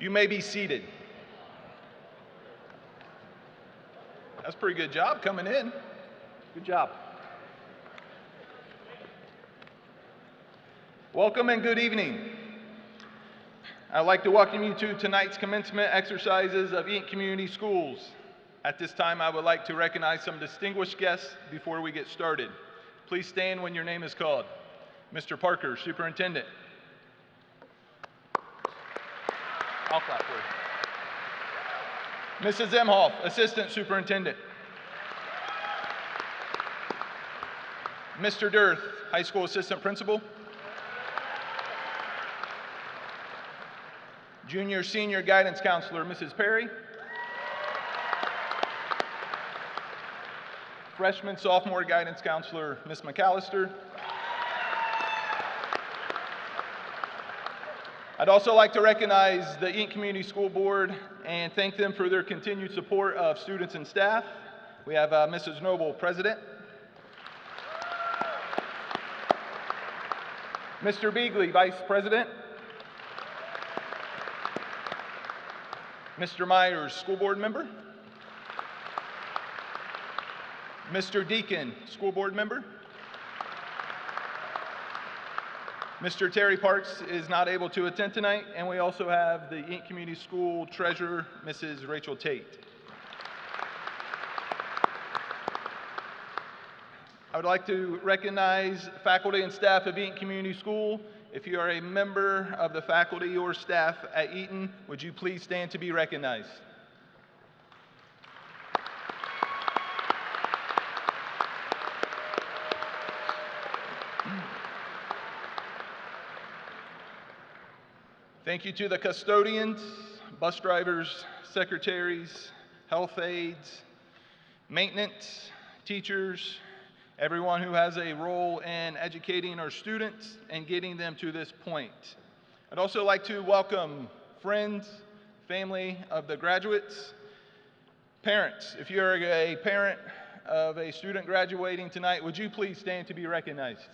You may be seated. That's a pretty good job coming in. Good job. Welcome and good evening. I'd like to welcome you to tonight's commencement exercises of Eaton Community Schools. At this time, I would like to recognize some distinguished guests before we get started. Please stand when your name is called. Mr. Parker, Superintendent. I'll clap for you. Mrs. Emhoff, Assistant Superintendent. Mr. Dearth, High School Assistant Principal. Junior Senior Guidance Counselor, Mrs. Perry. Freshman Sophomore Guidance Counselor, Ms. McAllister. I'd also like to recognize the Eaton Community School Board and thank them for their continued support of students and staff. We have Mrs. Noble, President. Mr. Beagley, Vice President. Mr. Myers, School Board Member. Mr. Deacon, School Board Member. Mr. Terry Parks is not able to attend tonight, and we also have the Eaton Community School Treasurer, Mrs. Rachel Tate. I would like to recognize faculty and staff of Eaton Community School. If you are a member of the faculty or staff at Eaton, would you please stand to be recognized? Thank you to the custodians, bus drivers, secretaries, health aides, maintenance, teachers, everyone who has a role in educating our students and getting them to this point. I'd also like to welcome friends, family of the graduates, parents. If you're a parent of a student graduating tonight, would you please stand to be recognized?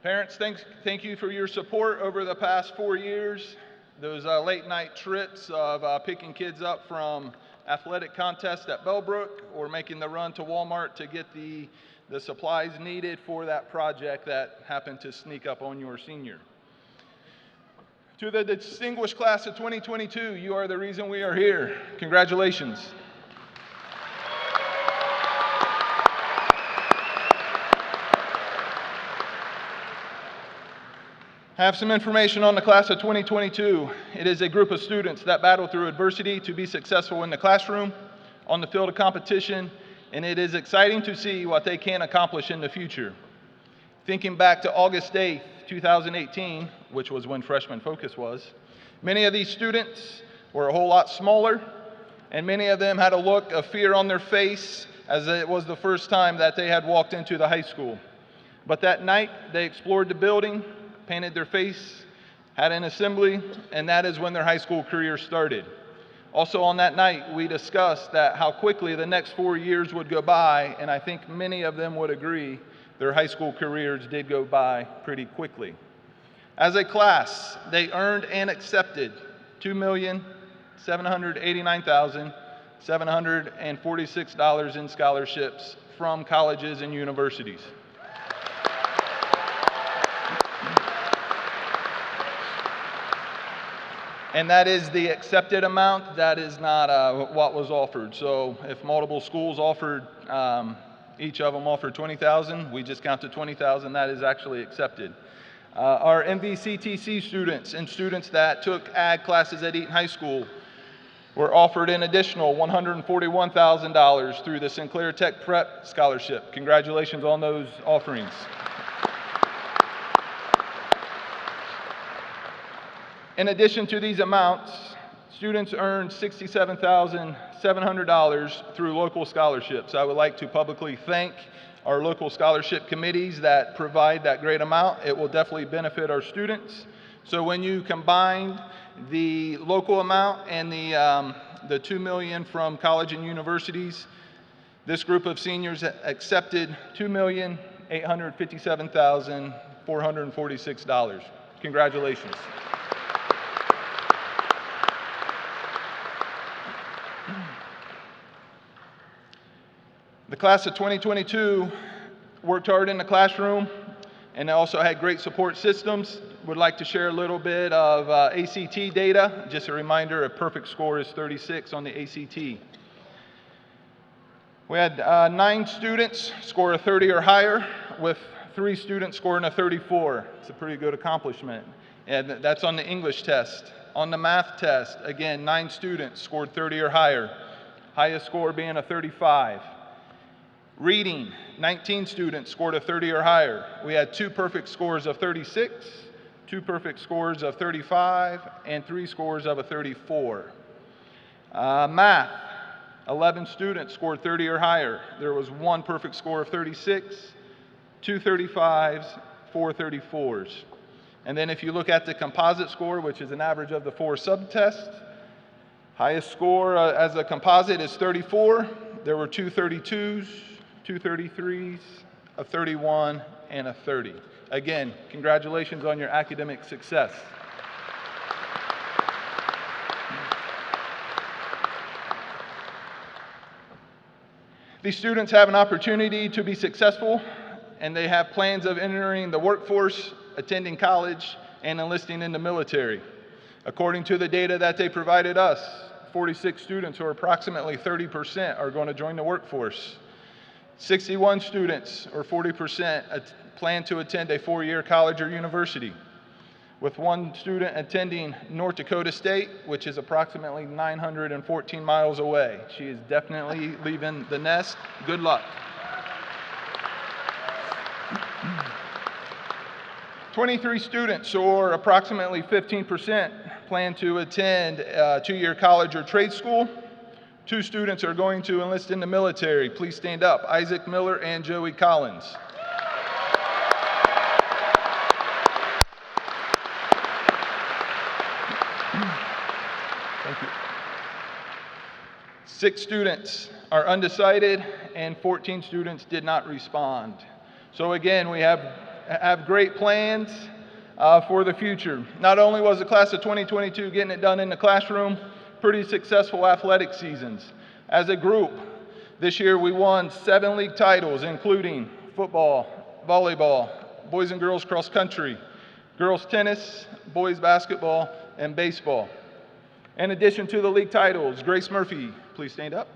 Parents, thank you for your support over the past 4 years. Those late night trips of picking kids up from athletic contests at Bellbrook or making the run to Walmart to get the supplies needed for that project that happened to sneak up on your senior. To the distinguished class of 2022, you are the reason we are here. Congratulations. I have some information on the class of 2022. It is a group of students that battle through adversity to be successful in the classroom, on the field of competition, and it is exciting to see what they can accomplish in the future. Thinking back to August 8th, 2018, which was when Freshman Focus was, many of these students were a whole lot smaller, and many of them had a look of fear on their face as it was the first time that they had walked into the high school. But that night, they explored the building, painted their face, had an assembly, and that is when their high school career started. Also on that night, we discussed that how quickly the next 4 years would go by, and I think many of them would agree their high school careers did go by pretty quickly. As a class, they earned and accepted $2,789,746 in scholarships from colleges and universities. And that is the accepted amount. That is not what was offered. So if multiple schools offered, each of them offered $20,000, we just counted $20,000. That is actually accepted. Our MVCTC students and students that took ag classes at Eaton High School were offered an additional $141,000 through the Sinclair Tech Prep Scholarship. Congratulations on those offerings. In addition to these amounts, students earned $67,700 through local scholarships. I would like to publicly thank our local scholarship committees that provide that great amount. It will definitely benefit our students. So when you combine the local amount and the the $2 million from college and universities. This group of seniors accepted $2,857,446. Congratulations. The class of 2022 worked hard in the classroom and also had great support systems. Would like to share a little bit of ACT data. Just a reminder, a perfect score is 36 on the ACT. We had 9 students score a 30 or higher, with 3 students scoring a 34. It's a pretty good accomplishment. And that's on the English test. On the math test, again, 9 students scored 30 or higher, highest score being a 35. Reading, 19 students scored a 30 or higher. We had 2 perfect scores of 36, 2 perfect scores of 35, and 3 scores of a 34. Math, 11 students scored 30 or higher. There was 1 perfect score of 36, 2 35s, 4 34s. And then if you look at the composite score, which is an average of the 4 subtests, highest score as a composite is 34. There were 2 32s, 2 33s, a 31, and a 30. Again, congratulations on your academic success. These students have an opportunity to be successful, and they have plans of entering the workforce, attending college, and enlisting in the military. According to the data that they provided us, 46 students, or approximately 30%, are going to join the workforce. 61 students, or 40%, plan to attend a 4-year college or university, with 1 student attending North Dakota State, which is approximately 914 miles away. She is definitely leaving the nest. Good luck. 23 students, or approximately 15%, plan to attend a 2-year college or trade school. 2 students are going to enlist in the military. Please stand up. Isaac Miller and Joey Collins. Thank you. 6 students are undecided, and 14 students did not respond. So again, we have great plans for the future. Not only was the class of 2022 getting it done in the classroom, pretty successful athletic seasons. As a group, this year we won 7 league titles, including football, volleyball, boys and girls cross country, girls tennis, boys basketball, and baseball. In addition to the league titles, Grace Murphy, please stand up.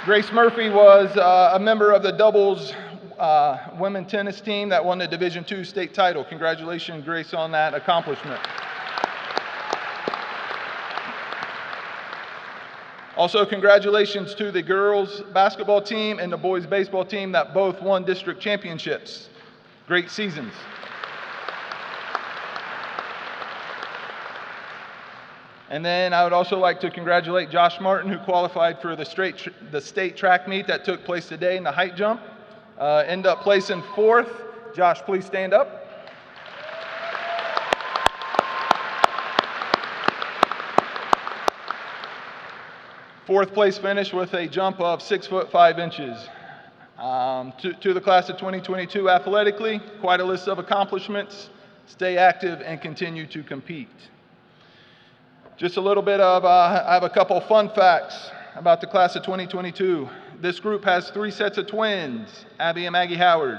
Grace Murphy was a member of the doubles women tennis team that won the Division II state title. Congratulations, Grace, on that accomplishment. Also, congratulations to the girls basketball team and the boys baseball team that both won district championships. Great seasons. And then I would also like to congratulate Josh Martin, who qualified for the state track meet that took place today in the height jump. End up placing 4th. Josh, please stand up. Fourth place finish with a jump of 6 foot 5 inches. To the class of 2022 athletically, quite a list of accomplishments. Stay active and continue to compete. Just a little bit of, I have a couple fun facts about the class of 2022. This group has 3 sets of twins, Abby and Maggie Howard,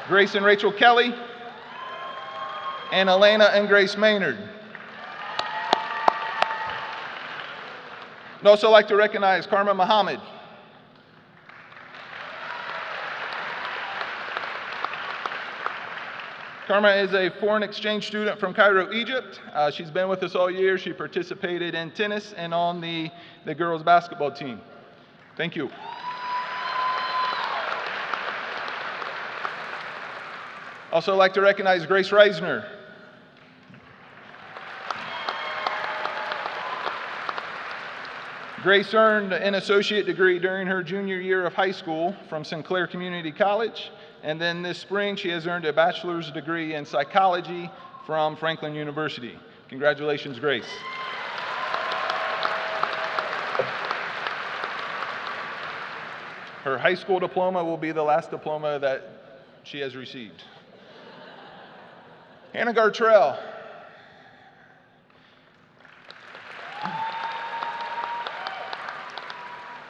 Grace and Rachel Kelly, and Elena and Grace Maynard. I'd also like to recognize Karma Muhammad. Karma is a foreign exchange student from Cairo, Egypt. She's been with us all year. She participated in tennis and on the girls basketball team. Thank you. Also like to recognize Grace Reisner. Grace earned an associate degree during her junior year of high school from Sinclair Community College, and then this spring she has earned a bachelor's degree in psychology from Franklin University. Congratulations, Grace. Her high school diploma will be the last diploma that she has received. Hannah Gartrell.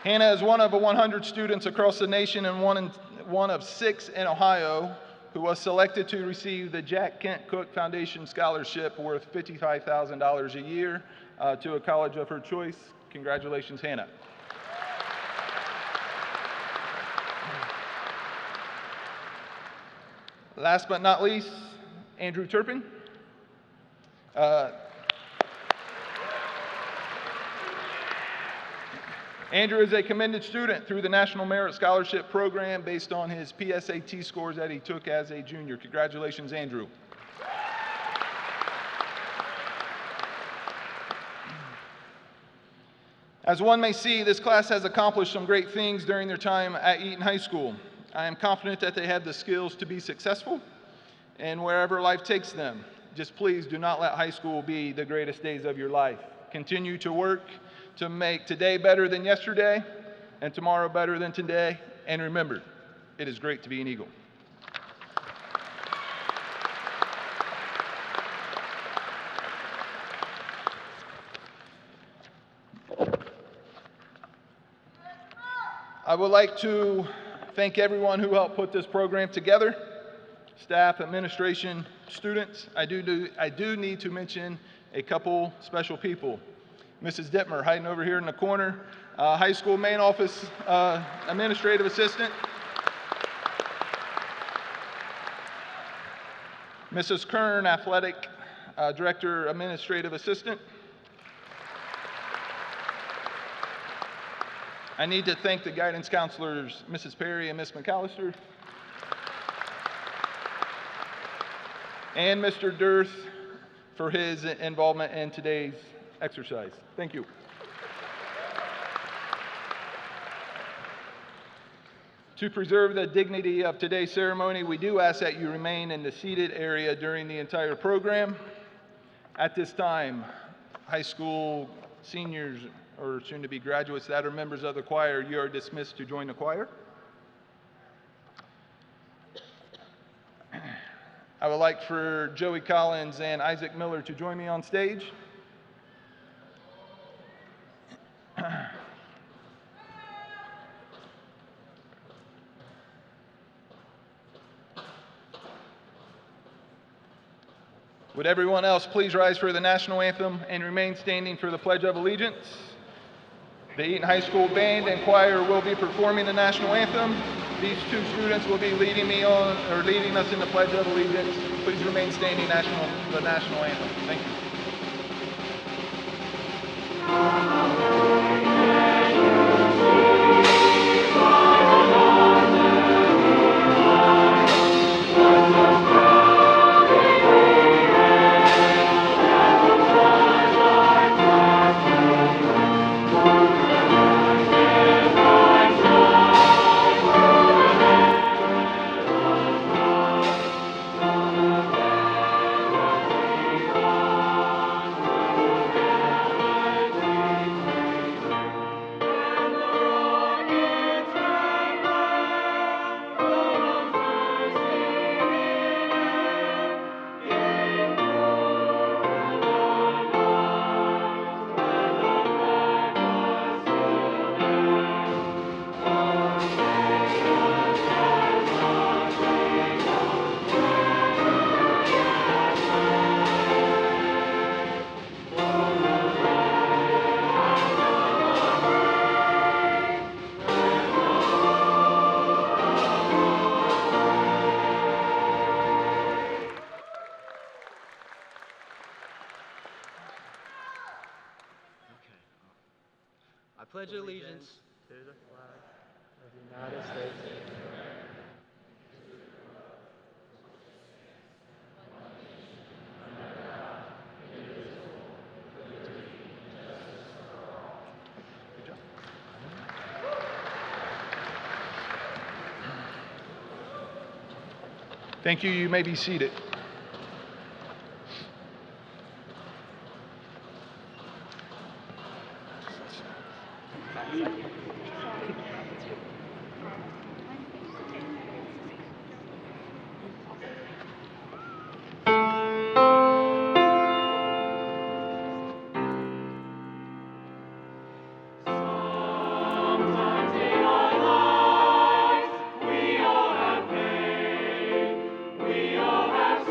Hannah is one of 100 students across the nation and one of 6 in Ohio who was selected to receive the Jack Kent Cook Foundation Scholarship worth $55,000 a year to a college of her choice. Congratulations, Hannah. Last but not least, Andrew Turpin. Andrew is a commended student through the National Merit Scholarship Program based on his PSAT scores that he took as a junior. Congratulations, Andrew. As one may see, this class has accomplished some great things during their time at Eaton High School. I am confident that they have the skills to be successful and wherever life takes them. Just please do not let high school be the greatest days of your life. Continue to work to make today better than yesterday and tomorrow better than today. And remember, it is great to be an Eagle. I would like to thank everyone who helped put this program together. Staff, administration, students. I do need to mention a couple special people. Mrs. Dittmer, hiding over here in the corner, high school main office administrative assistant. Mrs. Kern, athletic director, administrative assistant. I need to thank the guidance counselors, Mrs. Perry and Ms. McAllister. And Mr. Dirth for his involvement in today's exercise. Thank you. To preserve the dignity of today's ceremony, we do ask that you remain in the seated area during the entire program. At this time, high school seniors or soon-to-be graduates that are members of the choir, you are dismissed to join the choir. I would like for Joey Collins and Isaac Miller to join me on stage. Would everyone else please rise for the national anthem and remain standing for the Pledge of Allegiance? The Eaton High School Band and Choir will be performing the national anthem. These two students will be leading us in the Pledge of Allegiance. Please remain standing the national anthem. Thank you. I pledge allegiance to the flag of the United States. Good Thank you. You may be seated. We all have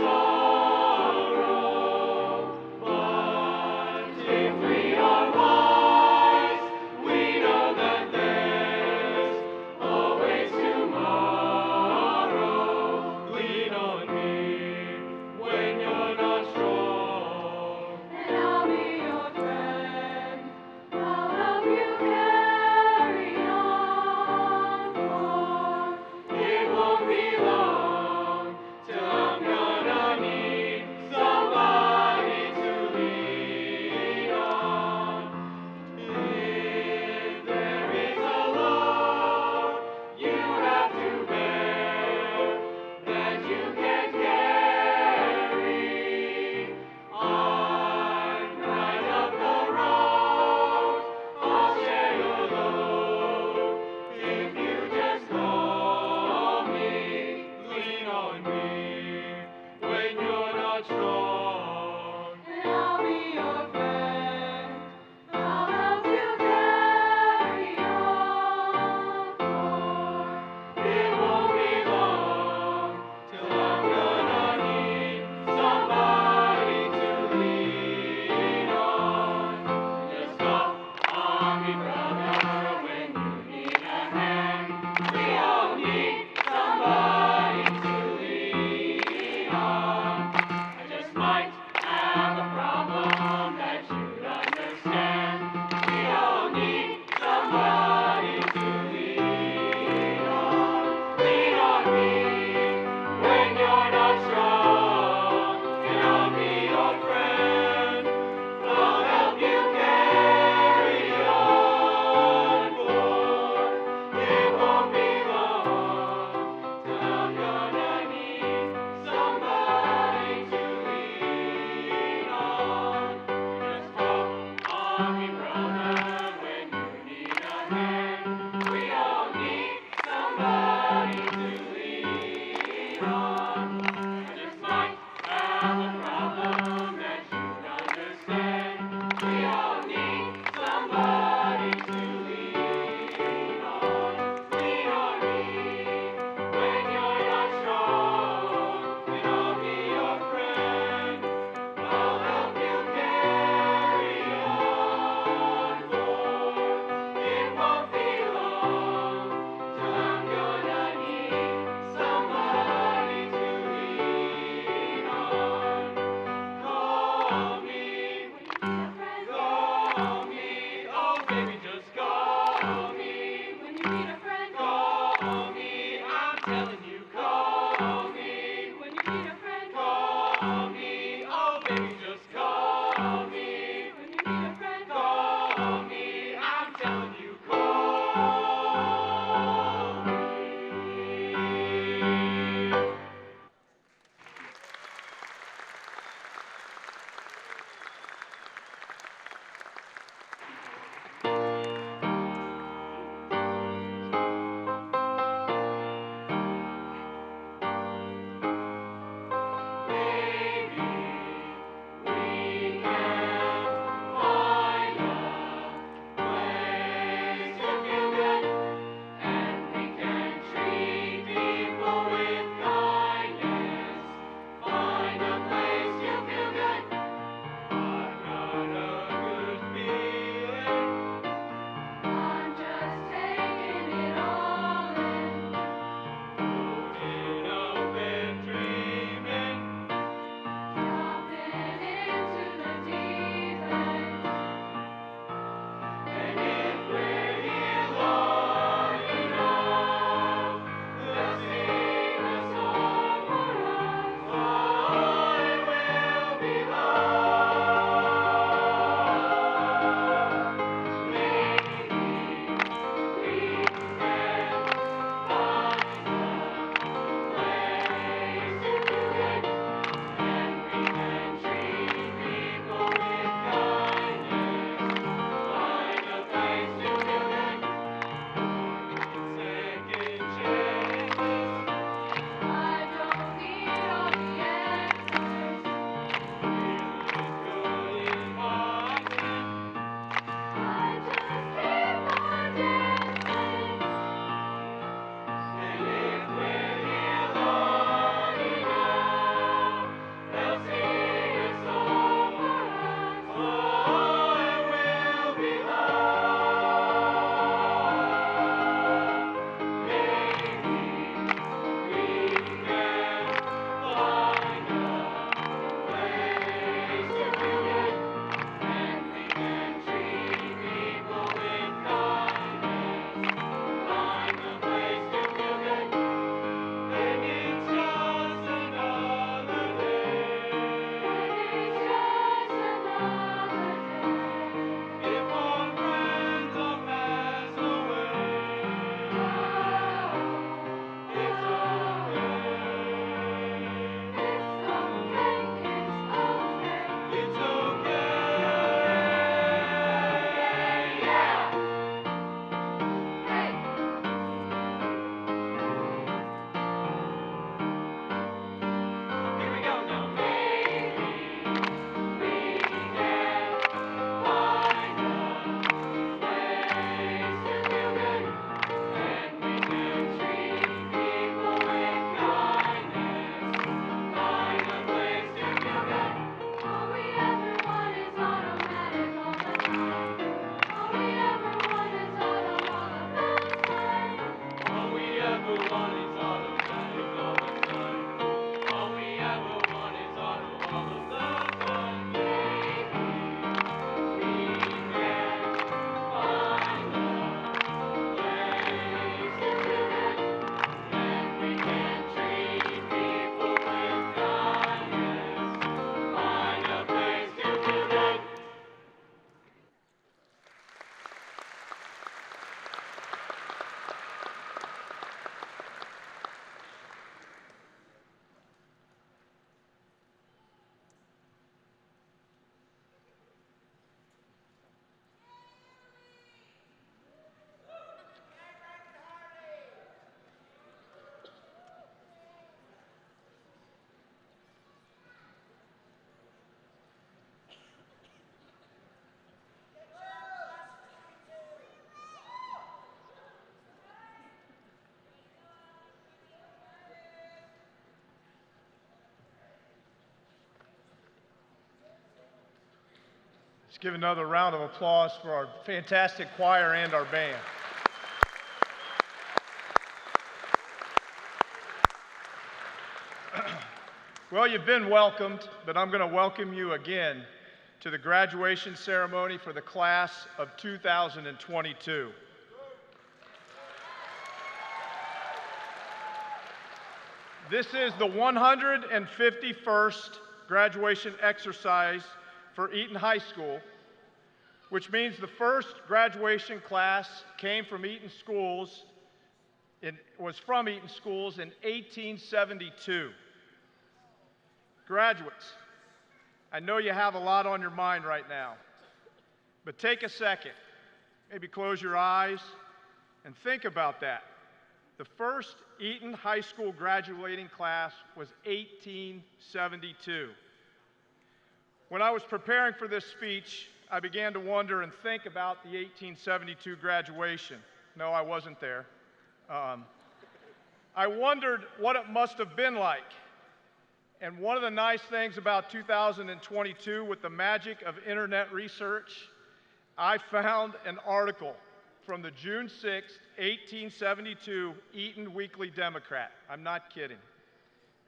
Let's give another round of applause for our fantastic choir and our band. Well, you've been welcomed, but I'm going to welcome you again to the graduation ceremony for the class of 2022. This is the 151st graduation exercise for Eaton High School, which means the first graduation class came from Eaton schools, was from Eaton schools in 1872. Graduates, I know you have a lot on your mind right now, but take a second, maybe close your eyes and think about that. The first Eaton High School graduating class was 1872. When I was preparing for this speech, I began to wonder and think about the 1872 graduation. No, I wasn't there. I wondered what it must have been like. And one of the nice things about 2022 with the magic of internet research, I found an article from the June 6, 1872 Eaton Weekly Democrat. I'm not kidding.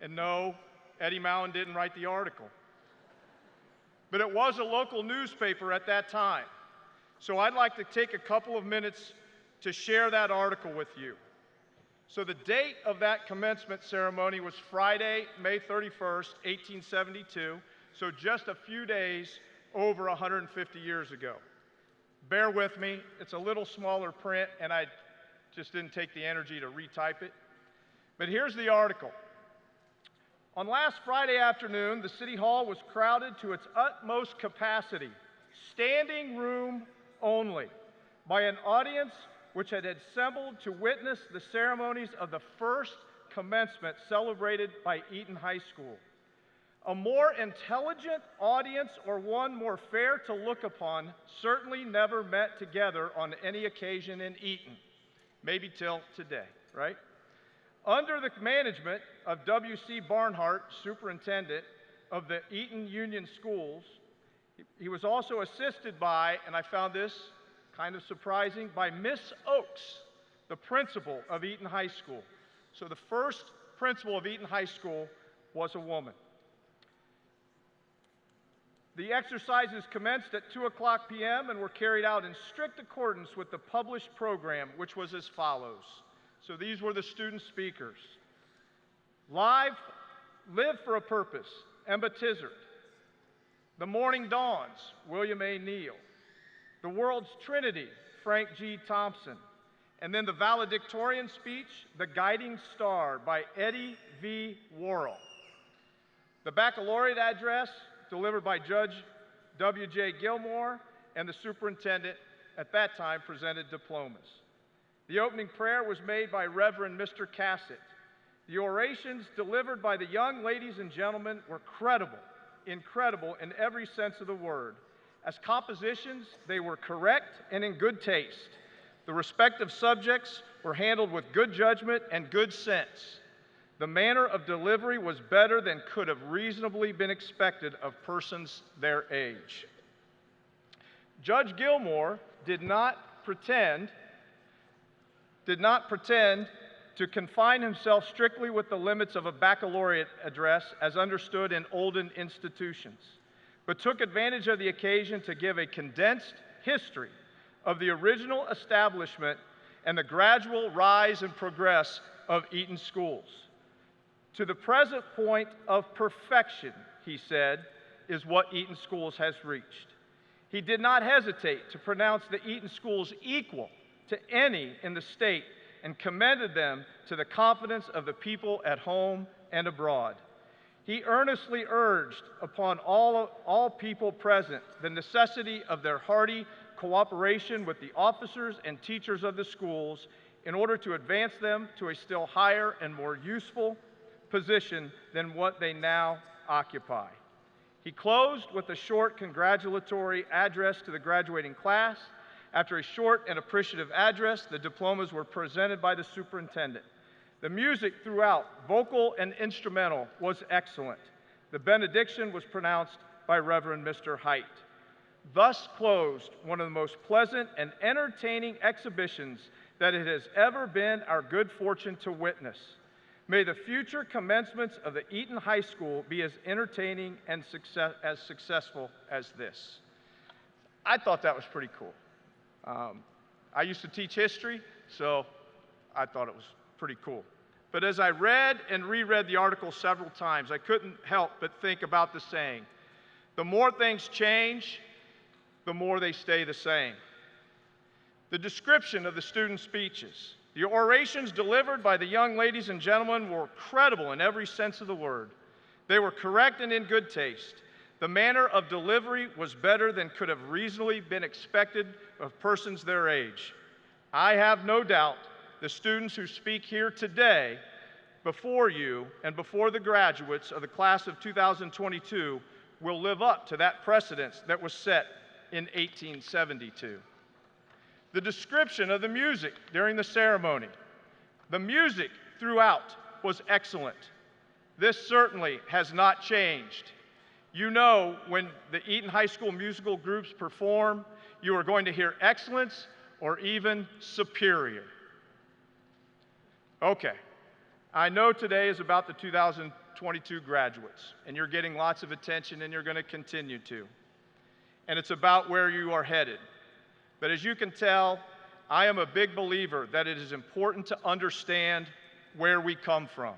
And no, Eddie Mallon didn't write the article. But it was a local newspaper at that time. So I'd like to take a couple of minutes to share that article with you. So the date of that commencement ceremony was Friday, May 31st, 1872, so just a few days over 150 years ago. Bear with me, it's a little smaller print and I just didn't take the energy to retype it. But here's the article. On last Friday afternoon, the City Hall was crowded to its utmost capacity, standing room only, by an audience which had assembled to witness the ceremonies of the first commencement celebrated by Eaton High School. A more intelligent audience or one more fair to look upon certainly never met together on any occasion in Eaton, maybe till today, right? Under the management of W.C. Barnhart, superintendent of the Eaton Union Schools, he was also assisted by, and I found this kind of surprising, by Miss Oakes, the principal of Eaton High School. So the first principal of Eaton High School was a woman. The exercises commenced at 2:00 p.m. and were carried out in strict accordance with the published program, which was as follows. So these were the student speakers. Live for a Purpose, Emma Tizard. The Morning Dawns, William A. Neal. The World's Trinity, Frank G. Thompson. And then the Valedictorian speech, The Guiding Star by Eddie V. Worrell. The baccalaureate address, delivered by Judge W.J. Gilmore, and the superintendent at that time presented diplomas. The opening prayer was made by Reverend Mr. Cassett. The orations delivered by the young ladies and gentlemen were incredible in every sense of the word. As compositions, they were correct and in good taste. The respective subjects were handled with good judgment and good sense. The manner of delivery was better than could have reasonably been expected of persons their age. Judge Gilmore did not pretend to confine himself strictly with the limits of a baccalaureate address as understood in olden institutions, but took advantage of the occasion to give a condensed history of the original establishment and the gradual rise and progress of Eaton schools. To the present point of perfection, he said, is what Eaton schools has reached. He did not hesitate to pronounce the Eaton schools equal to any in the state and commended them to the confidence of the people at home and abroad. He earnestly urged upon all people present the necessity of their hearty cooperation with the officers and teachers of the schools in order to advance them to a still higher and more useful position than what they now occupy. He closed with a short congratulatory address to the graduating class. After a short and appreciative address, the diplomas were presented by the superintendent. The music throughout, vocal and instrumental, was excellent. The benediction was pronounced by Reverend Mr. Height. thus closed one of the most pleasant and entertaining exhibitions that it has ever been our good fortune to witness. May the future commencements of the Eaton High School be as entertaining and as successful as this. I thought that was pretty cool. I used to teach history, so I thought it was pretty cool. But as I read and reread the article several times, I couldn't help but think about the saying, the more things change, the more they stay the same. The description of the student speeches, the orations delivered by the young ladies and gentlemen were credible in every sense of the word. They were correct and in good taste. The manner of delivery was better than could have reasonably been expected of persons their age. I have no doubt the students who speak here today before you and before the graduates of the class of 2022 will live up to that precedence that was set in 1872. The description of the music during the ceremony. The music throughout was excellent. This certainly has not changed. You know, when the Eaton High School musical groups perform, you are going to hear excellence or even superior. Okay, I know today is about the 2022 graduates, and you're getting lots of attention and you're going to continue to. And it's about where you are headed. But as you can tell, I am a big believer that it is important to understand where we come from.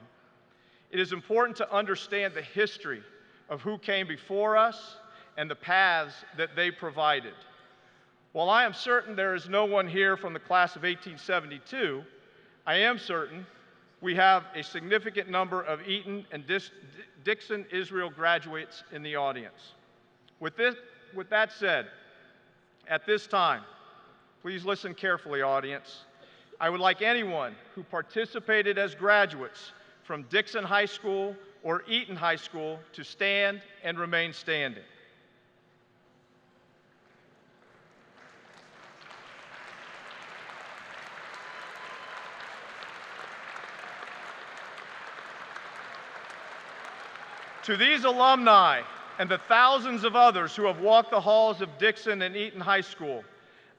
It is important to understand the history of who came before us and the paths that they provided. While I am certain there is no one here from the class of 1872, I am certain we have a significant number of Eaton and Dixon Israel graduates in the audience. With that said, at this time, please listen carefully, audience. I would like anyone who participated as graduates from Dixon High School or Eaton High School to stand and remain standing. To these alumni and the thousands of others who have walked the halls of Dixon and Eaton High School,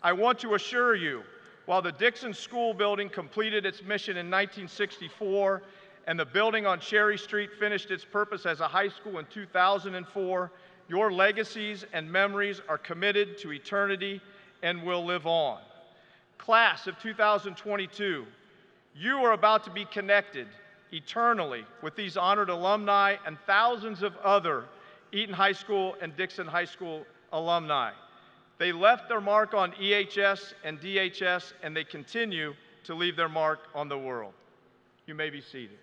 I want to assure you, while the Dixon School building completed its mission in 1964 and the building on Cherry Street finished its purpose as a high school in 2004, your legacies and memories are committed to eternity and will live on. Class of 2022, you are about to be connected eternally with these honored alumni and thousands of other Eaton High School and Dixon High School alumni. They left their mark on EHS and DHS, and they continue to leave their mark on the world. You may be seated.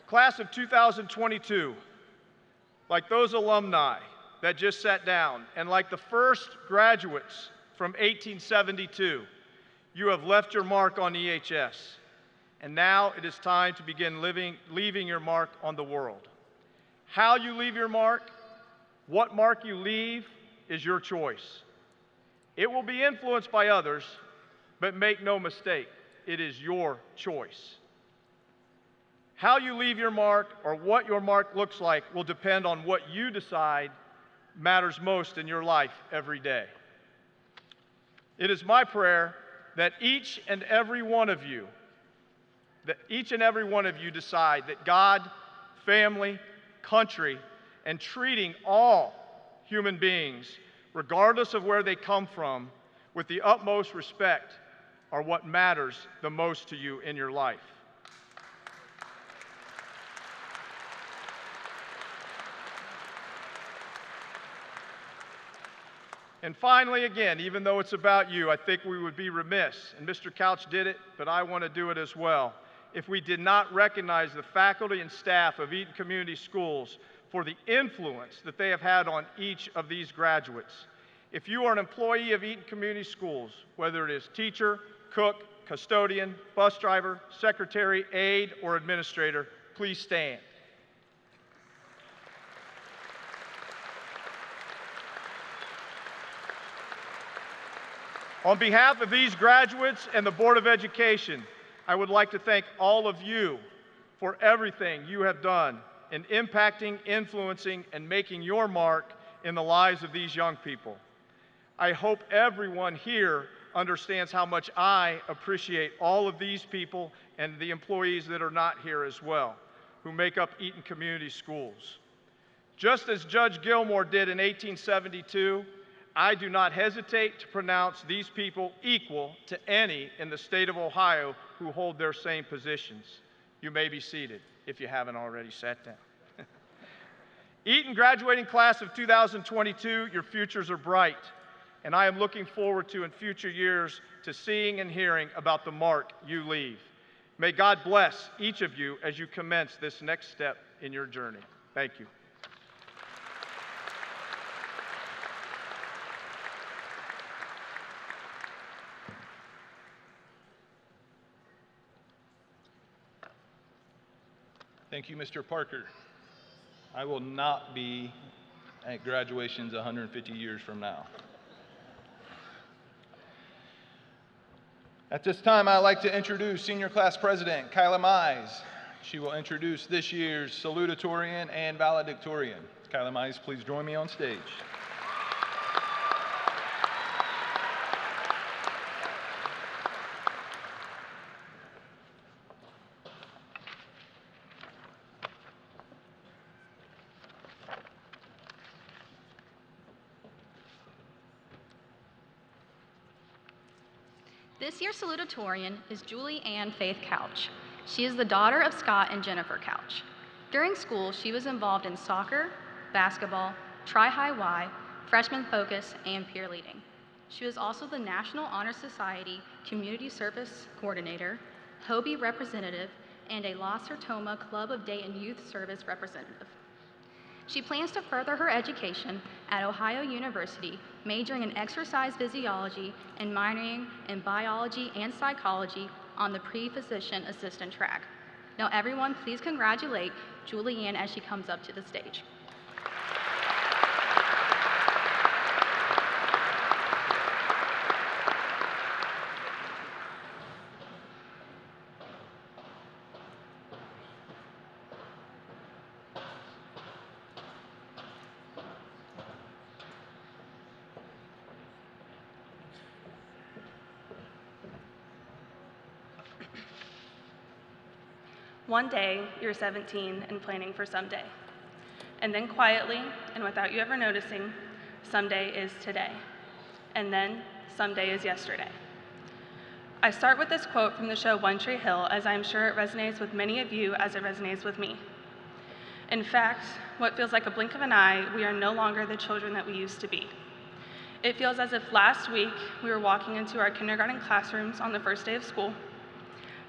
Class of 2022, like those alumni that just sat down, and like the first graduates from 1872, you have left your mark on EHS. And now it is time to begin leaving your mark on the world. How you leave your mark, what mark you leave, is your choice. It will be influenced by others, but make no mistake, it is your choice. How you leave your mark or what your mark looks like will depend on what you decide matters most in your life every day. It is my prayer that each and every one of you decide that God, family, country, and treating all human beings, regardless of where they come from, with the utmost respect are what matters the most to you in your life. And finally, again, even though it's about you, I think we would be remiss, and Mr. Couch did it, but I want to do it as well, if we did not recognize the faculty and staff of Eaton Community Schools for the influence that they have had on each of these graduates. If you are an employee of Eaton Community Schools, whether it is teacher, cook, custodian, bus driver, secretary, aide, or administrator, please stand. On behalf of these graduates and the Board of Education, I would like to thank all of you for everything you have done in impacting, influencing, and making your mark in the lives of these young people. I hope everyone here understands how much I appreciate all of these people and the employees that are not here as well, who make up Eaton Community Schools. Just as Judge Gilmore did in 1872, I do not hesitate to pronounce these people equal to any in the state of Ohio who hold their same positions. You may be seated if you haven't already sat down. Eaton graduating class of 2022, your futures are bright, and I am looking forward to in future years to seeing and hearing about the mark you leave. May God bless each of you as you commence this next step in your journey. Thank you. Thank you, Mr. Parker. I will not be at graduations 150 years from now. At this time, I'd like to introduce Senior Class President Kyla Mize. She will introduce this year's Salutatorian and Valedictorian. Kyla Mize, please join me on stage. This year's salutatorian is Julie Ann Faith Couch. She is the daughter of Scott and Jennifer Couch. During school, she was involved in soccer, basketball, Tri-High Y, freshman focus, and peer leading. She was also the National Honor Society Community Service Coordinator, Hobie representative, and a La Sertoma Club of Dayton Youth Service representative. She plans to further her education at Ohio University, majoring in exercise physiology and minoring in biology and psychology on the pre-physician assistant track. Now everyone, please congratulate Julie Ann as she comes up to the stage. One day, you're 17 and planning for someday. And then quietly, and without you ever noticing, someday is today. And then someday is yesterday. I start with this quote from the show One Tree Hill, as I'm sure it resonates with many of you as it resonates with me. In fact, what feels like a blink of an eye, we are no longer the children that we used to be. It feels as if last week we were walking into our kindergarten classrooms on the first day of school,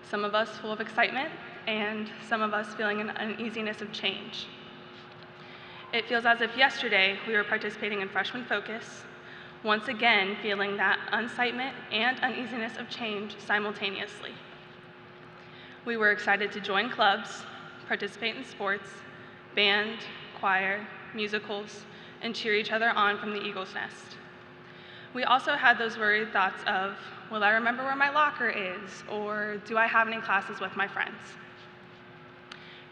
some of us full of excitement, and some of us feeling an uneasiness of change. It feels as if yesterday we were participating in freshman focus, once again feeling that unexcitement and uneasiness of change simultaneously. We were excited to join clubs, participate in sports, band, choir, musicals, and cheer each other on from the Eagle's Nest. We also had those worried thoughts of, will I remember where my locker is, or do I have any classes with my friends?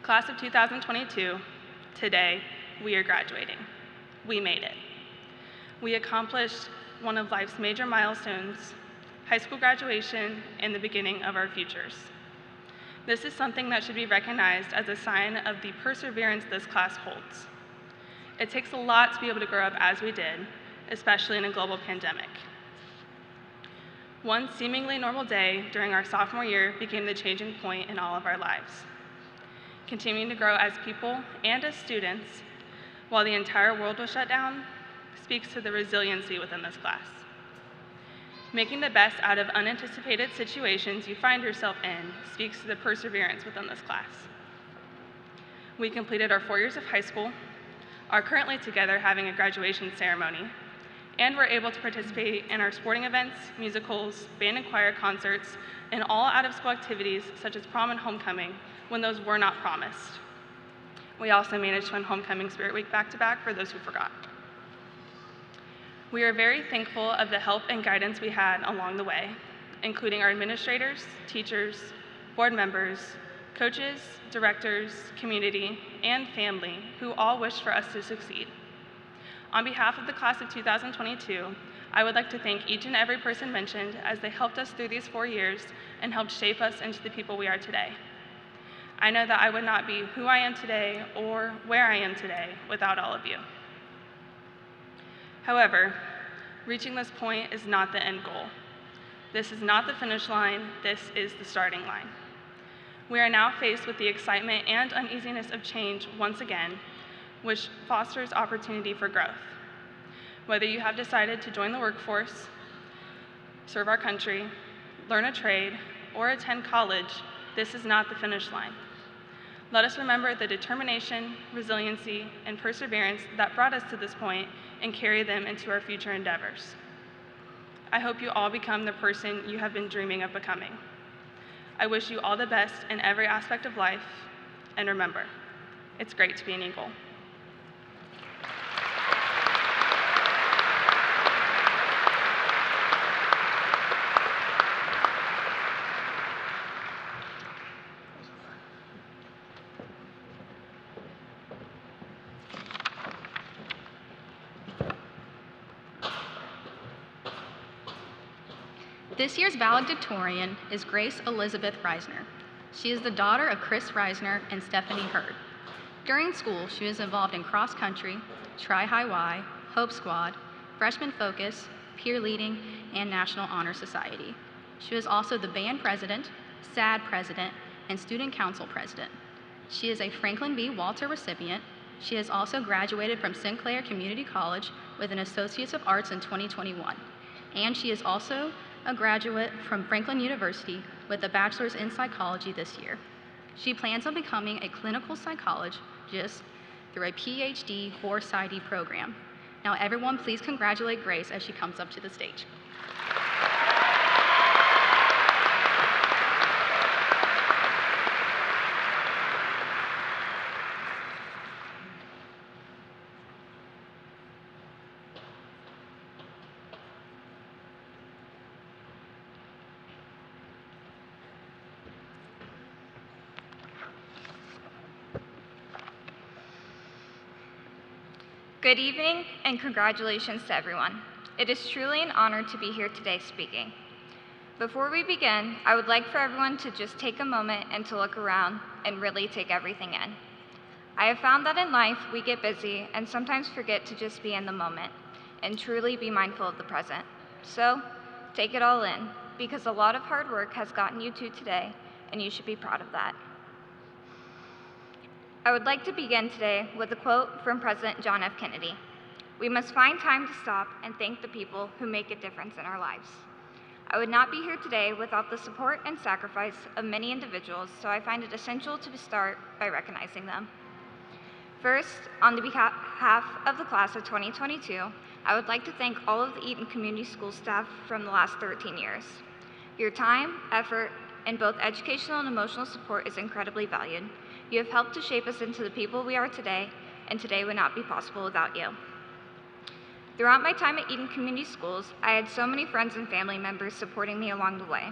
Class of 2022, today, we are graduating. We made it. We accomplished one of life's major milestones, high school graduation, and the beginning of our futures. This is something that should be recognized as a sign of the perseverance this class holds. It takes a lot to be able to grow up as we did, especially in a global pandemic. One seemingly normal day during our sophomore year became the changing point in all of our lives. Continuing to grow as people and as students while the entire world was shut down speaks to the resiliency within this class. Making the best out of unanticipated situations you find yourself in speaks to the perseverance within this class. We completed our 4 years of high school, are currently together having a graduation ceremony, and were able to participate in our sporting events, musicals, band and choir concerts, and all out-of-school activities such as prom and homecoming when those were not promised. We also managed to win Homecoming Spirit Week back-to-back for those who forgot. We are very thankful of the help and guidance we had along the way, including our administrators, teachers, board members, coaches, directors, community, and family who all wish for us to succeed. On behalf of the class of 2022, I would like to thank each and every person mentioned as they helped us through these 4 years and helped shape us into the people we are today. I know that I would not be who I am today or where I am today without all of you. However, reaching this point is not the end goal. This is not the finish line, this is the starting line. We are now faced with the excitement and uneasiness of change once again, which fosters opportunity for growth. Whether you have decided to join the workforce, serve our country, learn a trade, or attend college, this is not the finish line. Let us remember the determination, resiliency, and perseverance that brought us to this point and carry them into our future endeavors. I hope you all become the person you have been dreaming of becoming. I wish you all the best in every aspect of life, and remember, it's great to be an Eagle. This year's valedictorian is Grace Elizabeth Reisner. She is the daughter of Chris Reisner and Stephanie Hurd. During school, she was involved in cross country, Tri-High Y, Hope Squad, Freshman Focus, peer leading, and National Honor Society. She was also the band president, SAD president, and student council president. She is a Franklin B. Walter recipient. She has also graduated from Sinclair Community College with an Associates of Arts in 2021. And she is also a graduate from Franklin University with a bachelor's in psychology this year. She plans on becoming a clinical psychologist through a PhD or PsyD program. Now everyone please congratulate Grace as she comes up to the stage. Good evening and congratulations to everyone. It is truly an honor to be here today speaking. Before we begin, I would like for everyone to just take a moment and to look around and really take everything in. I have found that in life we get busy and sometimes forget to just be in the moment and truly be mindful of the present. So take it all in, because a lot of hard work has gotten you to today and you should be proud of that. I would like to begin today with a quote from President John F. Kennedy. "We must find time to stop and thank the people who make a difference in our lives." I would not be here today without the support and sacrifice of many individuals, so I find it essential to start by recognizing them. First, on the behalf of the class of 2022, I would like to thank all of the Eaton Community School staff from the last 13 years. Your time, effort, and both educational and emotional support is incredibly valued. You have helped to shape us into the people we are today, and today would not be possible without you. Throughout my time at Eaton Community Schools, I had so many friends and family members supporting me along the way.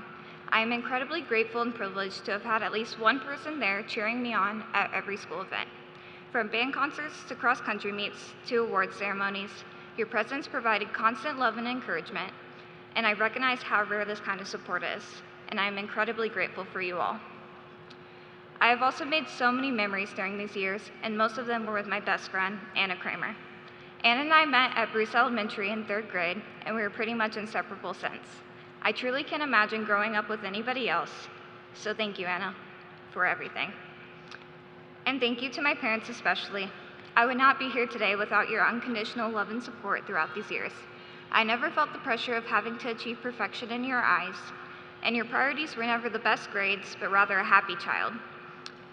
I am incredibly grateful and privileged to have had at least one person there cheering me on at every school event. From band concerts to cross-country meets to award ceremonies, your presence provided constant love and encouragement, and I recognize how rare this kind of support is, and I am incredibly grateful for you all. I have also made so many memories during these years, and most of them were with my best friend, Anna Kramer. Anna and I met at Bruce Elementary in 3rd grade, and we were pretty much inseparable since. I truly can't imagine growing up with anybody else, so thank you, Anna, for everything. And thank you to my parents especially. I would not be here today without your unconditional love and support throughout these years. I never felt the pressure of having to achieve perfection in your eyes, and your priorities were never the best grades, but rather a happy child.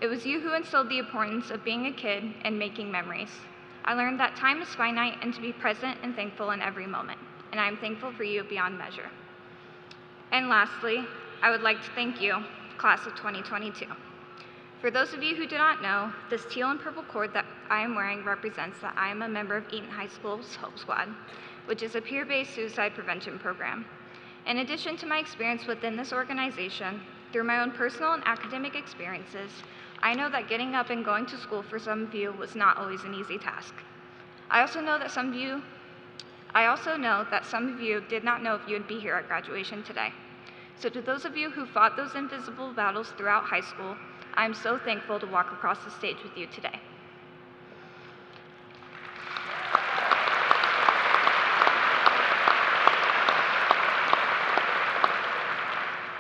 It was you who instilled the importance of being a kid and making memories. I learned that time is finite and to be present and thankful in every moment, and I am thankful for you beyond measure. And lastly, I would like to thank you, class of 2022. For those of you who do not know, this teal and purple cord that I am wearing represents that I am a member of Eaton High School's Hope Squad, which is a peer-based suicide prevention program. In addition to my experience within this organization, Through my own personal and academic experiences, I know that getting up and going to school for some of you was not always an easy task. I also know that some of you did not know if you would be here at graduation today. So to those of you who fought those invisible battles throughout high school, I am so thankful to walk across the stage with you today.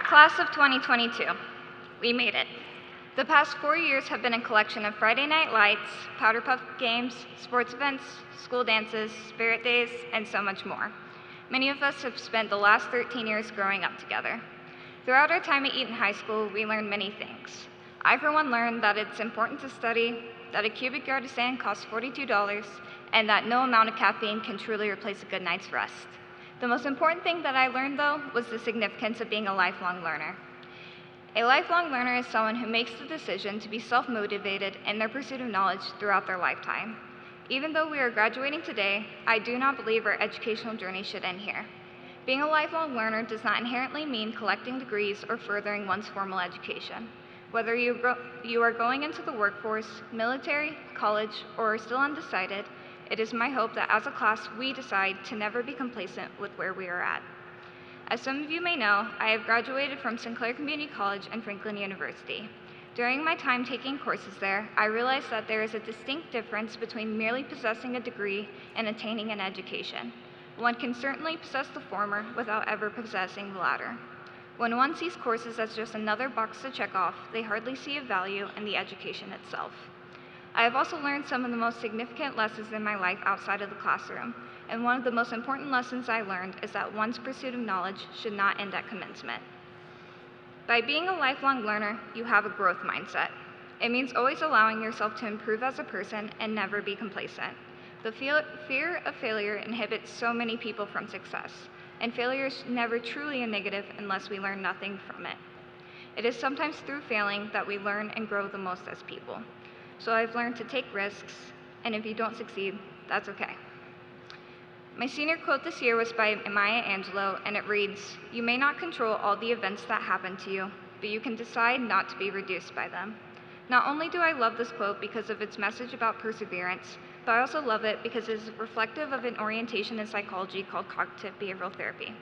Class of 2022, we made it. The past 4 years have been a collection of Friday night lights, powder puff games, sports events, school dances, spirit days, and so much more. Many of us have spent the last 13 years growing up together. Throughout our time at Eaton High School, we learned many things. I, for one, learned that it's important to study, that a cubic yard of sand costs $42, and that no amount of caffeine can truly replace a good night's rest. The most important thing that I learned, though, was the significance of being a lifelong learner. A lifelong learner is someone who makes the decision to be self-motivated in their pursuit of knowledge throughout their lifetime. Even though we are graduating today, I do not believe our educational journey should end here. Being a lifelong learner does not inherently mean collecting degrees or furthering one's formal education. Whether you are going into the workforce, military, college, or are still undecided, it is my hope that as a class we decide to never be complacent with where we are at. As some of you may know, I have graduated from Sinclair Community College and Franklin University. During my time taking courses there, I realized that there is a distinct difference between merely possessing a degree and attaining an education. One can certainly possess the former without ever possessing the latter. When one sees courses as just another box to check off, they hardly see a value in the education itself. I have also learned some of the most significant lessons in my life outside of the classroom, and one of the most important lessons I learned is that one's pursuit of knowledge should not end at commencement. By being a lifelong learner, you have a growth mindset. It means always allowing yourself to improve as a person and never be complacent. The fear of failure inhibits so many people from success, and failure is never truly a negative unless we learn nothing from it. It is sometimes through failing that we learn and grow the most as people. So I've learned to take risks, and if you don't succeed, that's okay. My senior quote this year was by Maya Angelou, and it reads, "You may not control all the events that happen to you, but you can decide not to be reduced by them." Not only do I love this quote because of its message about perseverance, but I also love it because it is reflective of an orientation in psychology called cognitive behavioral therapy.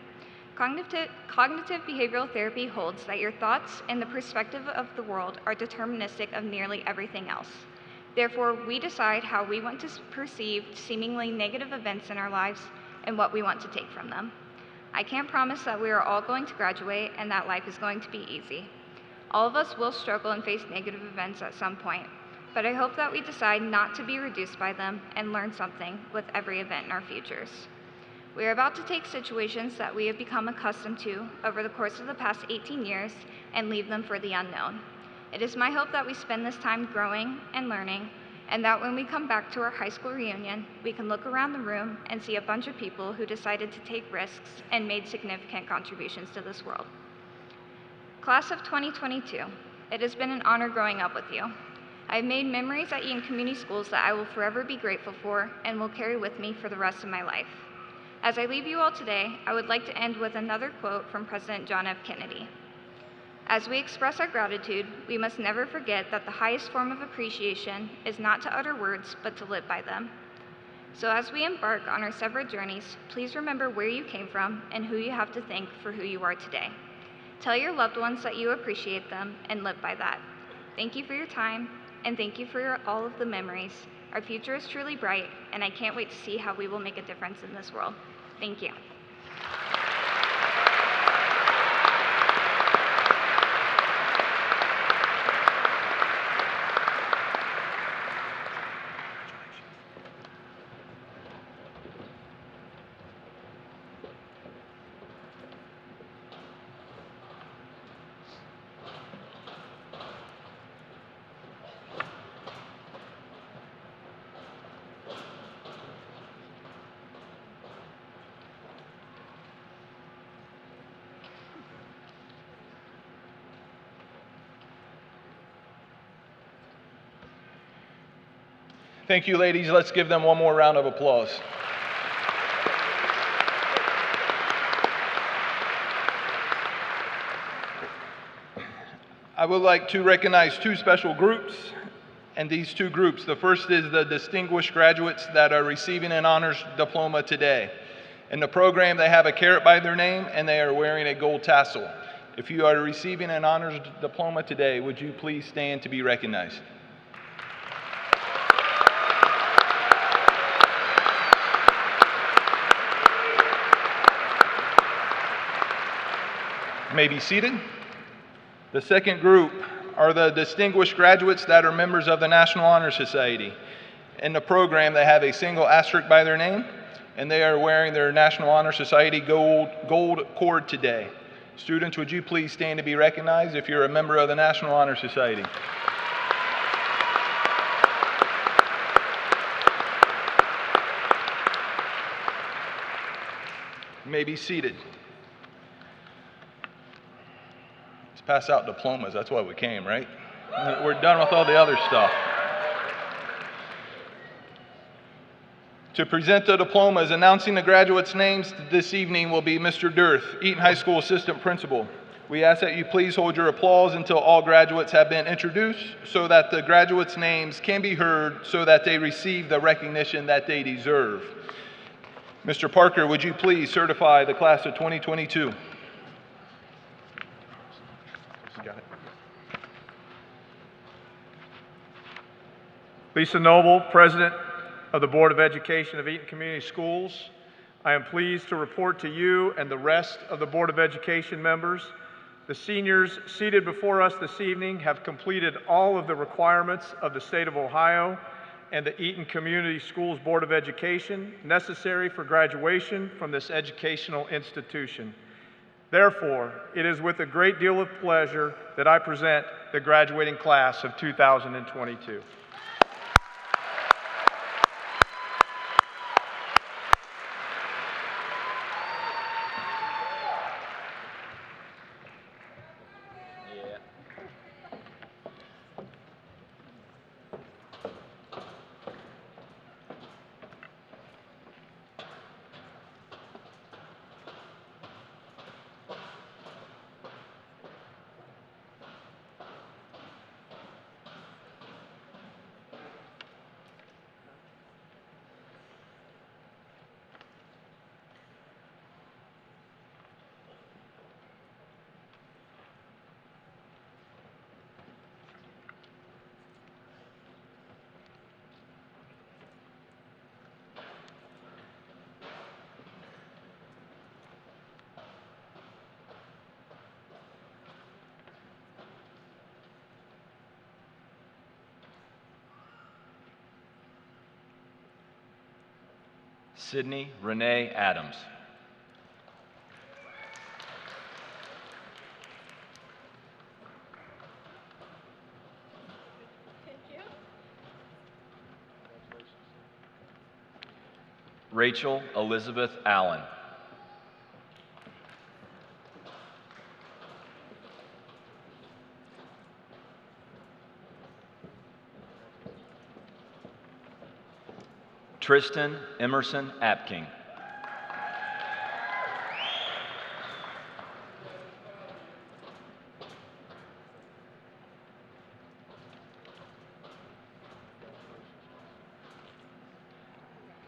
Cognitive behavioral therapy holds that your thoughts and the perspective of the world are deterministic of nearly everything else. Therefore, we decide how we want to perceive seemingly negative events in our lives and what we want to take from them. I can't promise that we are all going to graduate and that life is going to be easy. All of us will struggle and face negative events at some point, but I hope that we decide not to be reduced by them and learn something with every event in our futures. We are about to take situations that we have become accustomed to over the course of the past 18 years and leave them for the unknown. It is my hope that we spend this time growing and learning, and that when we come back to our high school reunion, we can look around the room and see a bunch of people who decided to take risks and made significant contributions to this world. Class of 2022, it has been an honor growing up with you. I have made memories at Eaton Community Schools that I will forever be grateful for and will carry with me for the rest of my life. As I leave you all today, I would like to end with another quote from President John F. Kennedy. As we express our gratitude, we must never forget that the highest form of appreciation is not to utter words, but to live by them. So as we embark on our separate journeys, please remember where you came from and who you have to thank for who you are today. Tell your loved ones that you appreciate them and live by that. Thank you for your time, and thank you for all of the memories. Our future is truly bright, and I can't wait to see how we will make a difference in this world. Thank you. Thank you, ladies. Let's give them one more round of applause. I would like to recognize two special groups, and these two groups, the first is the distinguished graduates that are receiving an honors diploma today. In the program, they have a carrot by their name, and they are wearing a gold tassel. If you are receiving an honors diploma today, would you please stand to be recognized? You may be seated. The second group are the distinguished graduates that are members of the National Honor Society. In the program, they have a single asterisk by their name, and they are wearing their National Honor Society gold cord today. Students, would you please stand to be recognized if you're a member of the National Honor Society? You may be seated. Let's pass out diplomas. That's why we came, right? We're done with all the other stuff. To present the diplomas, announcing the graduates' names this evening will be Mr. Dirth, Eaton High School Assistant Principal. We ask that you please hold your applause until all graduates have been introduced so that the graduates' names can be heard so that they receive the recognition that they deserve. Mr. Parker, would you please certify the class of 2022? You got it. Lisa Noble, President of the Board of Education of Eaton Community Schools. I am pleased to report to you and the rest of the Board of Education members, the seniors seated before us this evening have completed all of the requirements of the state of Ohio and the Eaton Community Schools Board of Education necessary for graduation from this educational institution. Therefore, it is with a great deal of pleasure that I present the graduating class of 2022. Sydney Renee Adams. Rachel Elizabeth Allen. Tristan Emerson Apking.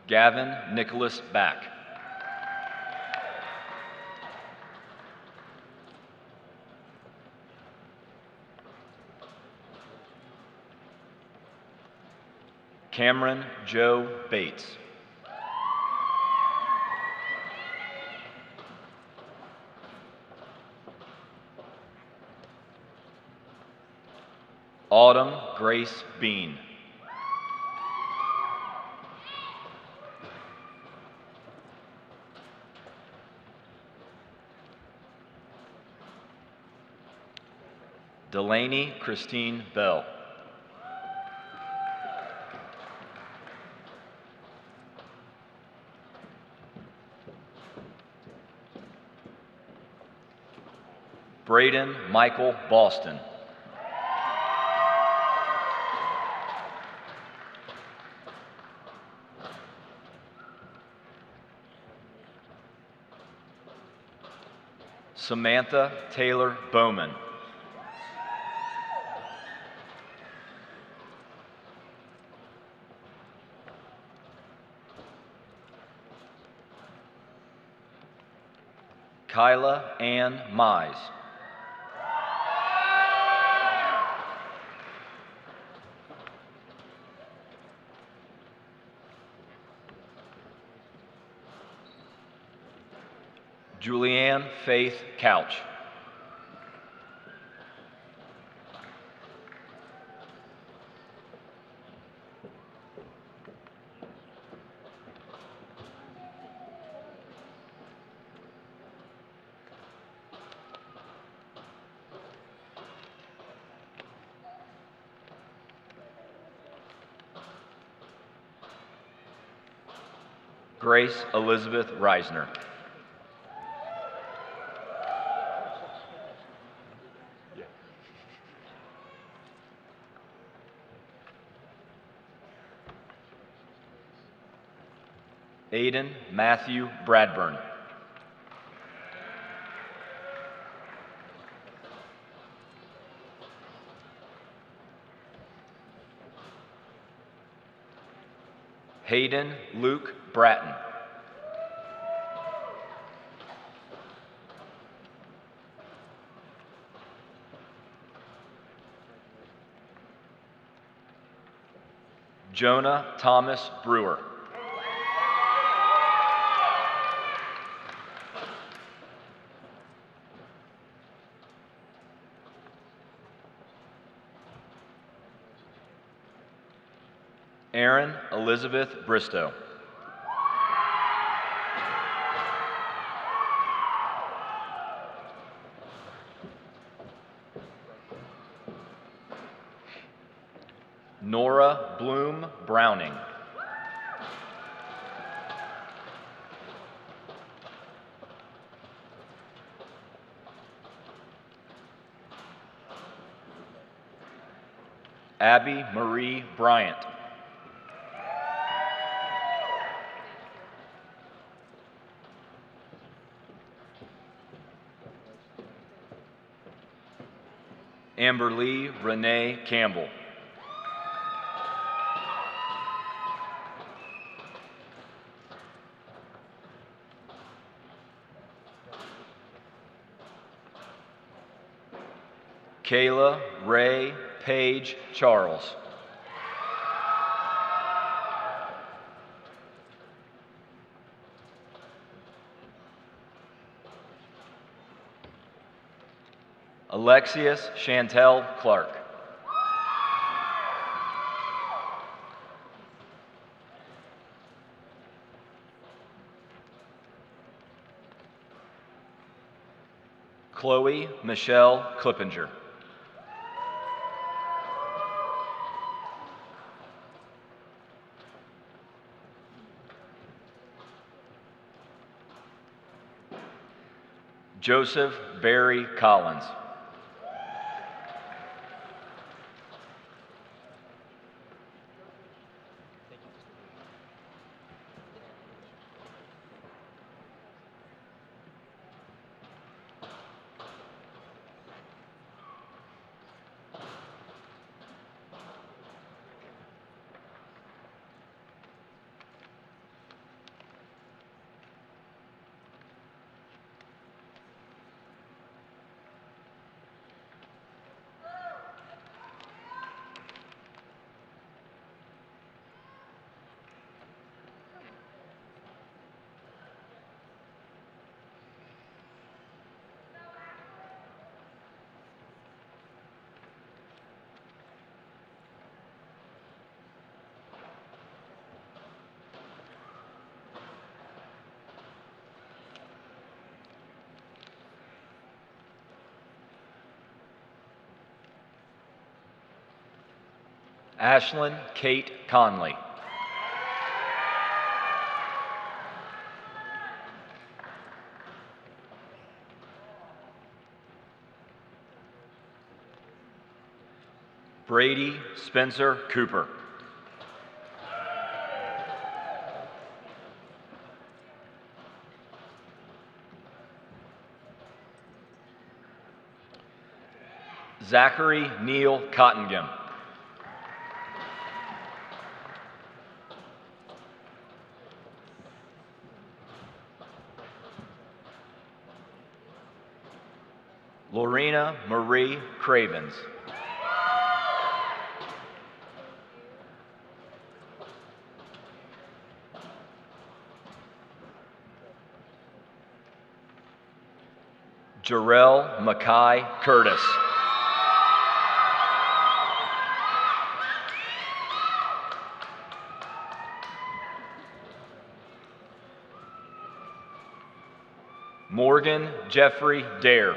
Gavin Nicholas Back. Cameron Joe Bates. Autumn Grace Bean. Delaney Christine Bell. Braden Michael Boston. Samantha Taylor Bowman. Kyla Ann Mize. Julianne Faith Couch. Grace Elizabeth Reisner. Aiden Matthew Bradburn. Hayden Luke Bratton. Jonah Thomas Brewer. Erin Elizabeth Bristow. Nora Bloom Browning. Abby Marie Bryant. Amber Lee Renee Campbell. Kayla Ray Page Charles. Alexius Chantel Clark. Chloe Michelle Clippinger. Joseph Barry Collins. Ashlyn Kate Conley. Brady Spencer Cooper. Zachary Neal Cottingham. Lorena Marie Cravens. Jarrell Mackay Curtis. Morgan Jeffrey Dare.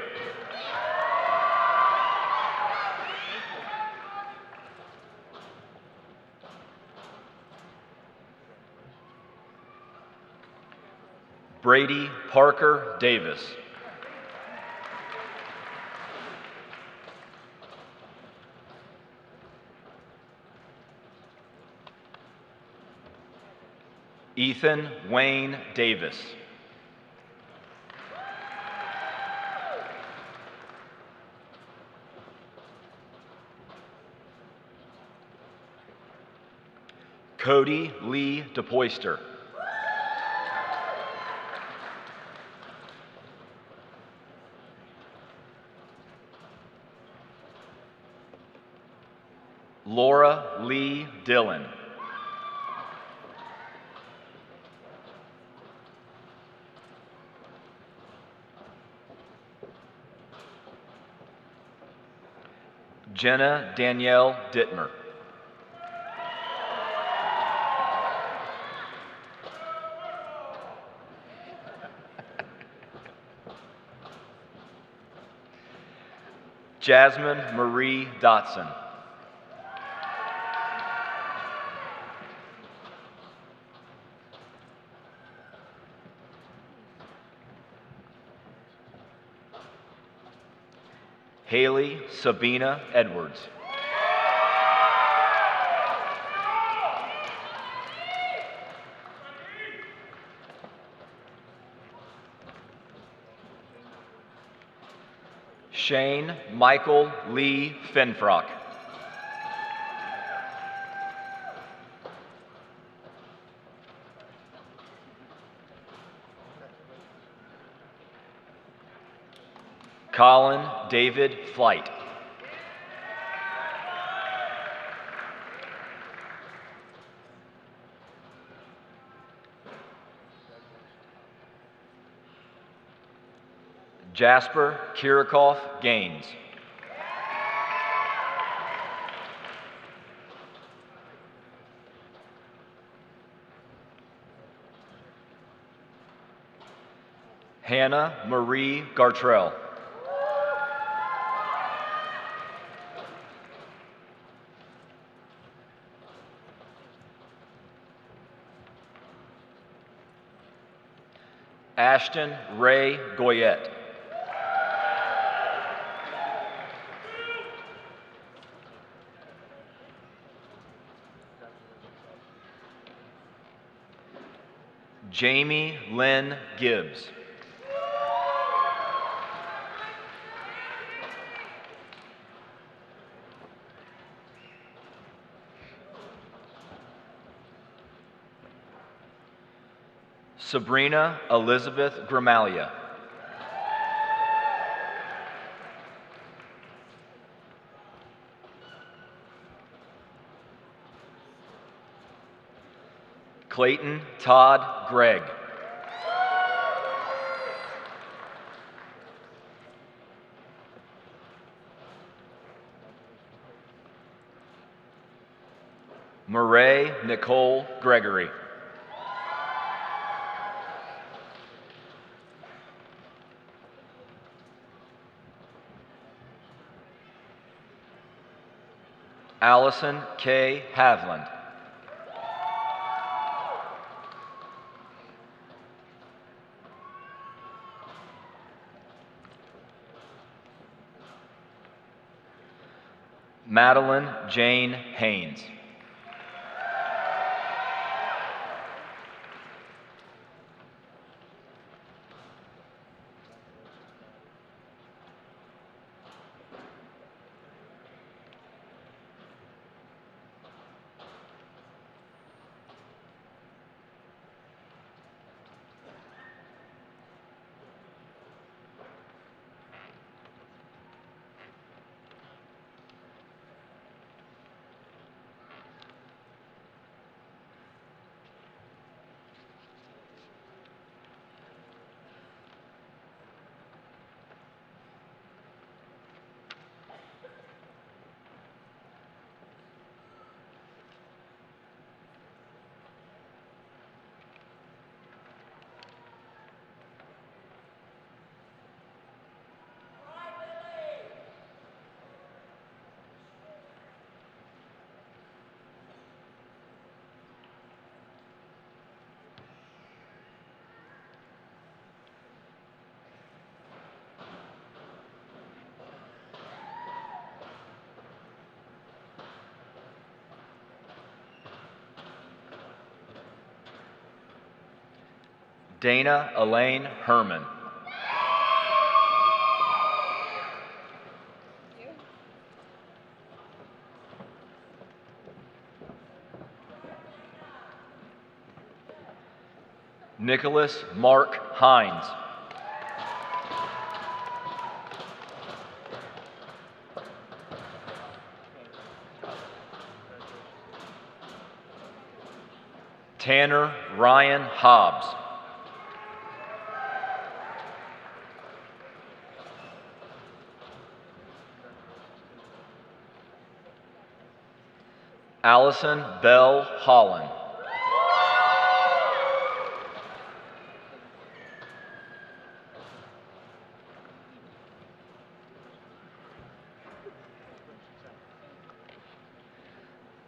Brady Parker Davis. Ethan Wayne Davis. Cody Lee DePoyster. Laura Lee Dillon. Jenna Danielle Dittmer. Jasmine Marie Dotson. Haley Sabina Edwards. Shane Michael Lee Finfrock. Colin David Flight. Jasper Kirikoff Gaines. Hannah Marie Gartrell. Ashton Ray Goyette. Jamie Lynn Gibbs. Sabrina Elizabeth Gramalia. Clayton Todd Gregg. Murray Nicole Gregory. Allison K. Havland. Madeline Jane Haynes. Dana Elaine Herman. Nicholas Mark Hines. Tanner Ryan Hobbs. Allison Bell Holland.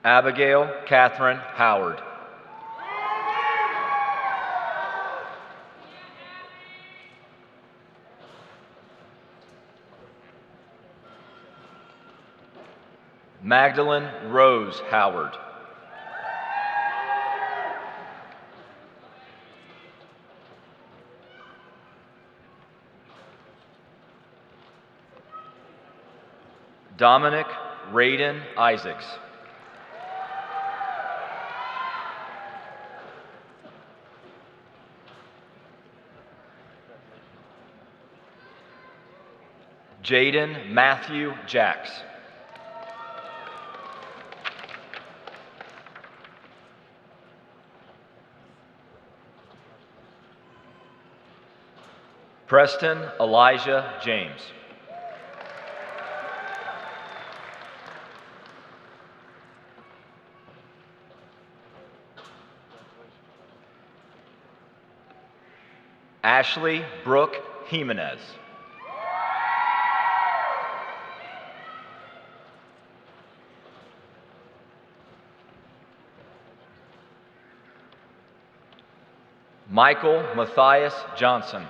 Abigail Catherine Howard. Magdalene Rose Howard. Dominic Raiden Isaacs. Jaden Matthew Jacks. Preston Elijah James. Ashley Brooke Jimenez. Michael Matthias Johnson.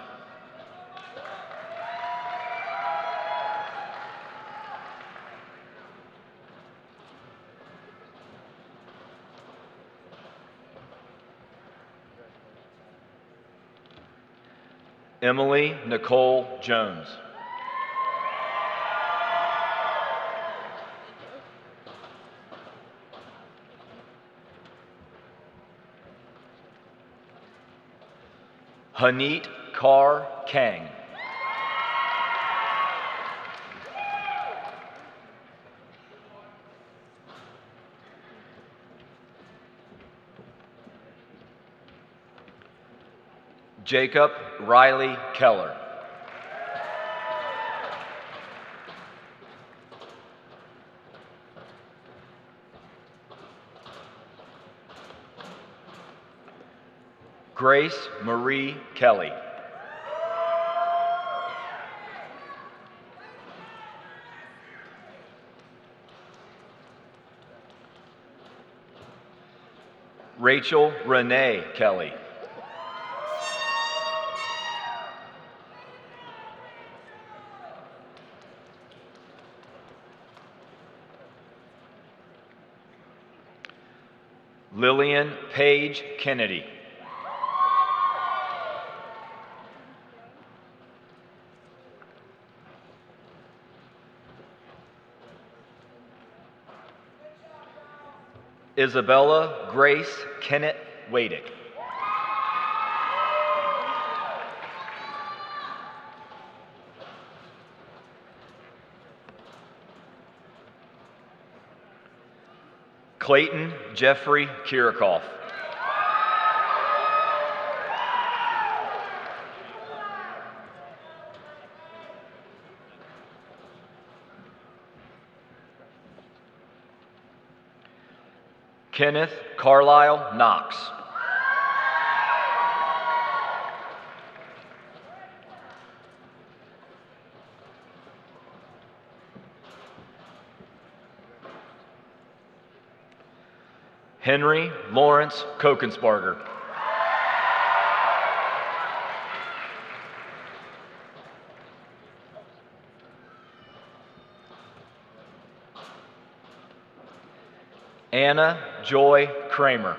Emily Nicole Jones. Hanit Kaur Kang. Jacob Riley Keller. Grace Marie Kelly. Rachel Renee Kelly. Lillian Paige Kennedy. Isabella Grace Kennett Wadick. Clayton Jeffrey Kirikoff. Kenneth Carlisle Knox. Henry Lawrence Kokensparger. Anna Joy Kramer.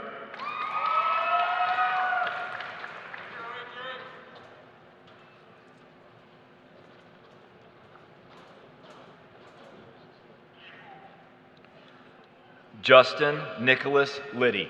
Justin Nicholas Liddy.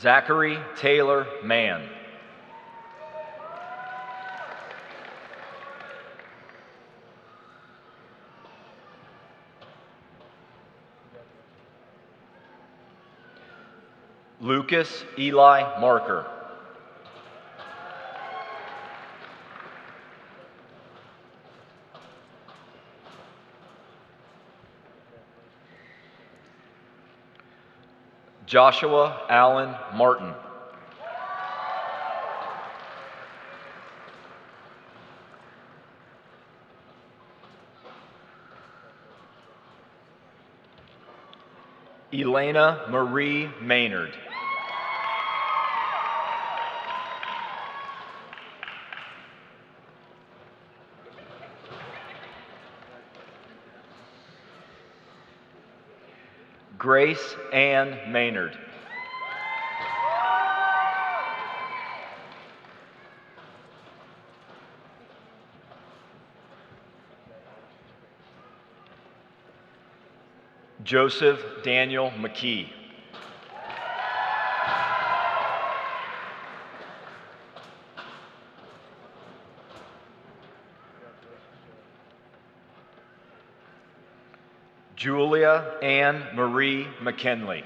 Zachary Taylor Mann. Lucas Eli Marker. Joshua Allen Martin. Elena Marie Maynard. Grace Ann Maynard. Joseph Daniel McKee. Julia Ann Marie McKinley.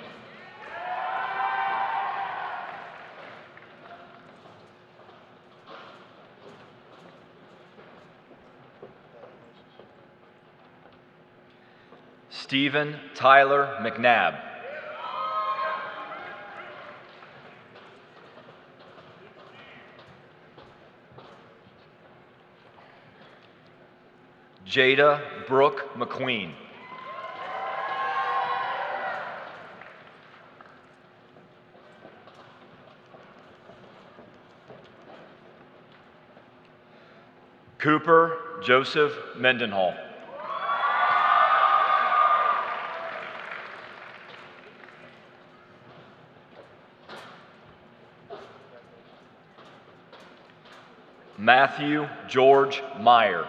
Stephen Tyler McNabb. Jada Brooke McQueen. Cooper Joseph Mendenhall. Matthew George Meyer.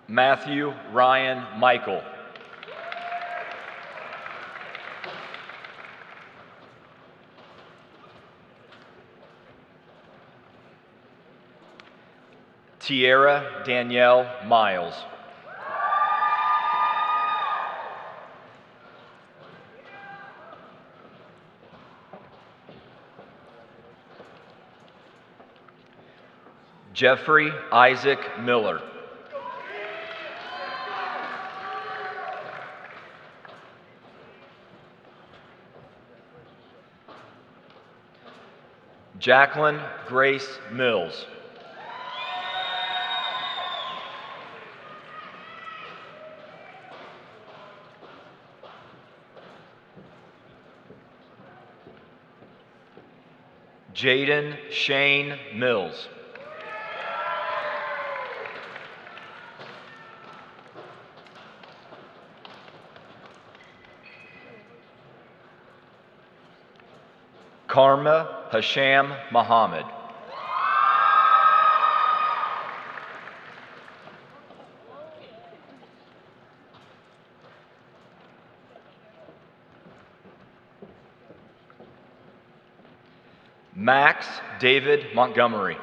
Matthew Ryan Michael. Tierra Danielle Miles. Jeffrey Isaac Miller. Jacqueline Grace Mills. Jaden Shane Mills. Karma Hasham Muhammad. Max David Montgomery.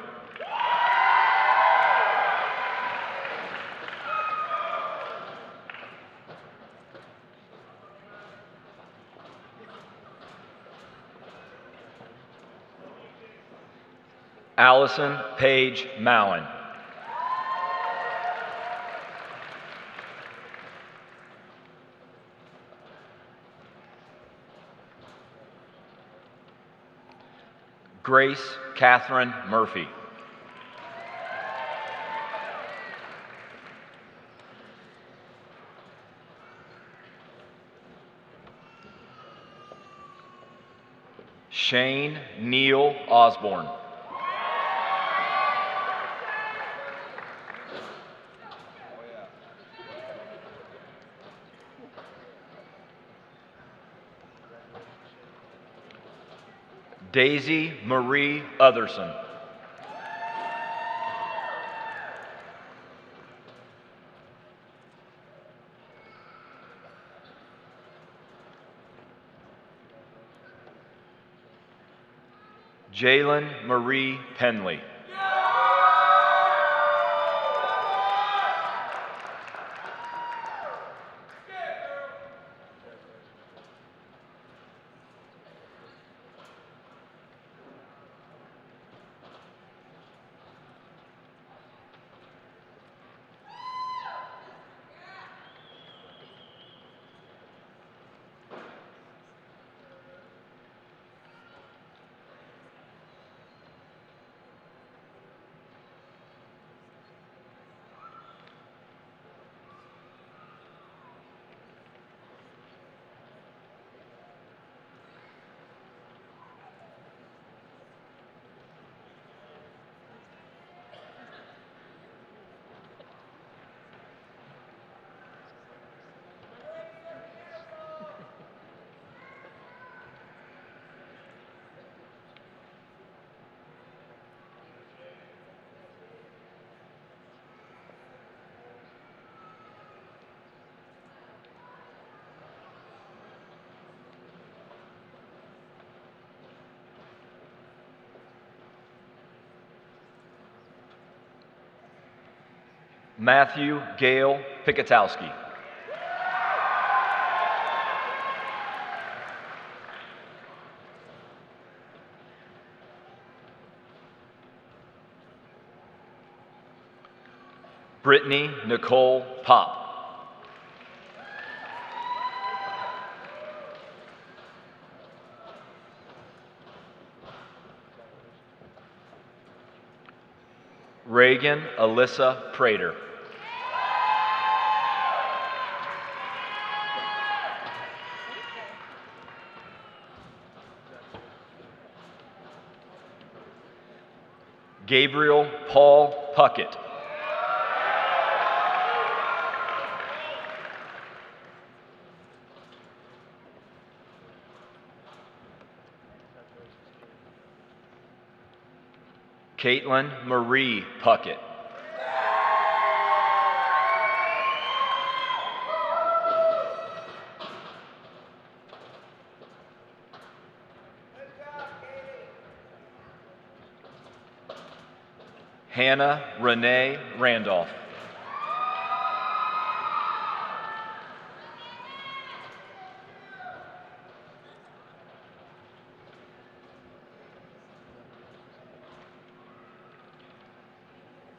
Allison Paige Mallon. Grace Catherine Murphy. Shane Neil Osborne. Daisy Marie Otherson. Jalen Marie Penley. Matthew Gale Pikatowski. Brittany Nicole Pop. Reagan Alyssa Prater. Gabriel Paul Puckett. Caitlin Marie Puckett. Hannah Renee Randolph.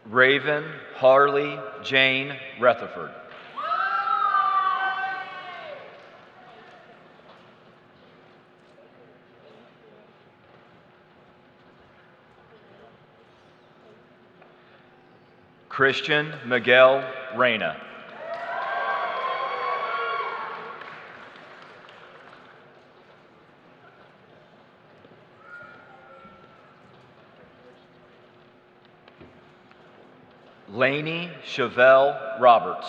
Raven Harley Jane Rutherford. Christian Miguel Reyna. Lainey Chevelle Roberts.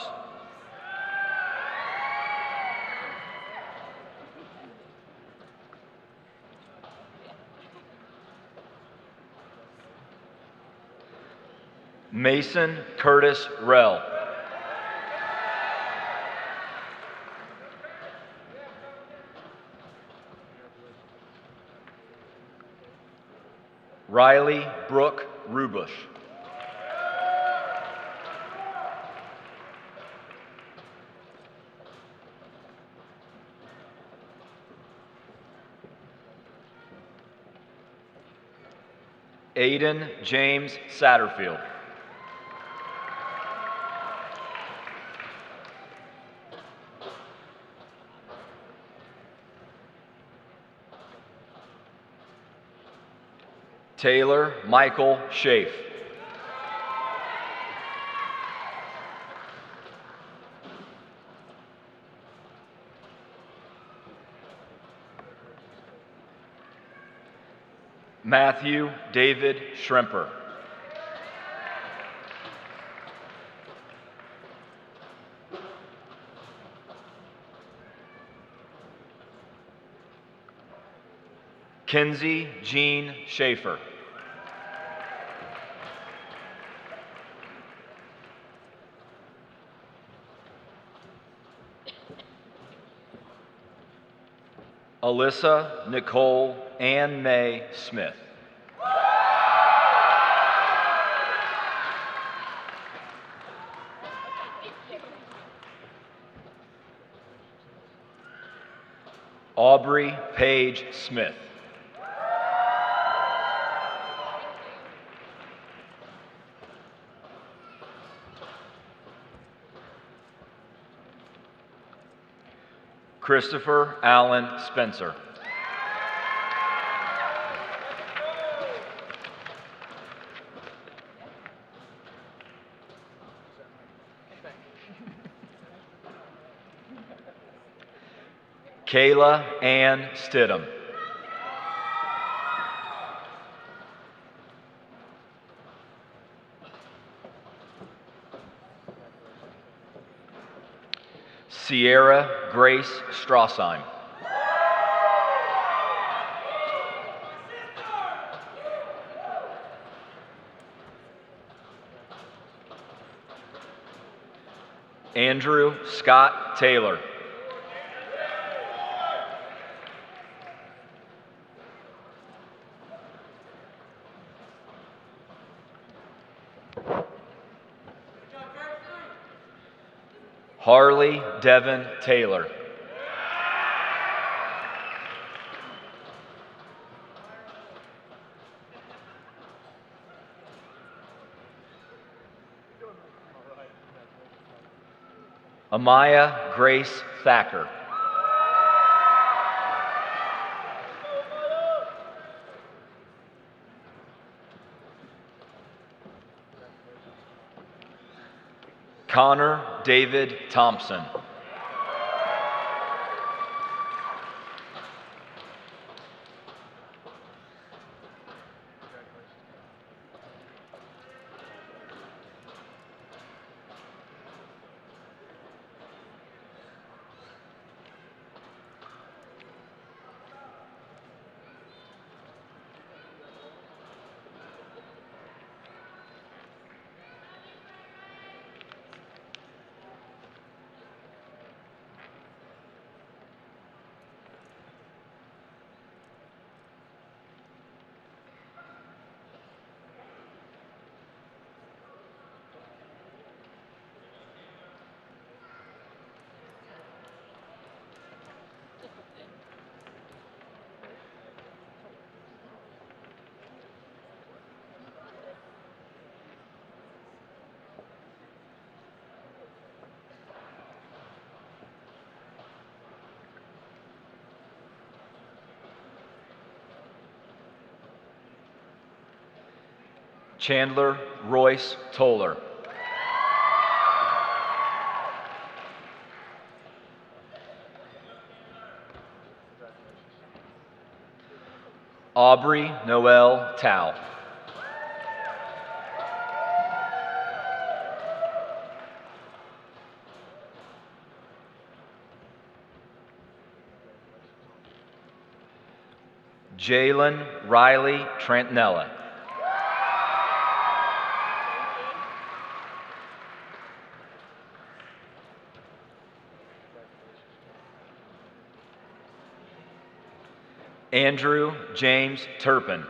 Mason Curtis Rell. Riley Brooke Rubush. Aiden James Satterfield. Taylor Michael Schaaf. Matthew David Shrimper. Kinsey Jean Schaefer. Alyssa Nicole Ann May Smith. Aubrey Paige Smith. Christopher Allen Spencer. Kayla Ann Stidham. Sierra Grace Strassheim. Andrew Scott Taylor. Harley Devin Taylor. Amaya Grace Thacker. Connor David Thompson. Chandler Royce Toller. Aubrey Noel Tao. Jalen Riley Trantinella. Andrew James Turpin.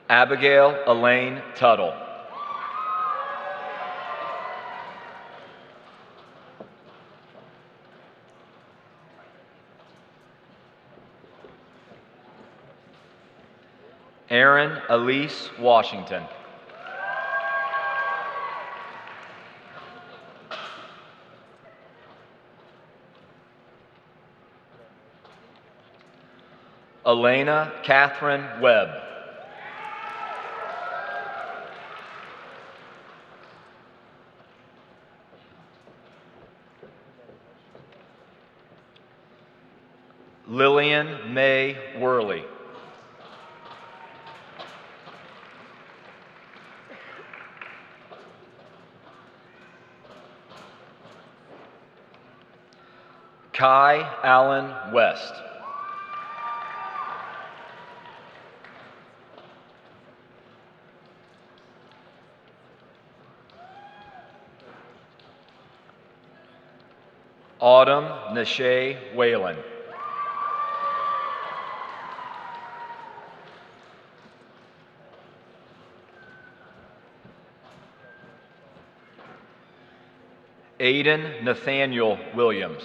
Abigail Elaine Tuttle. Erin Elise Washington. Elena Catherine Webb. Lillian May Worley. Kai Allen West. Autumn Nashay Whalen. Aiden Nathaniel Williams.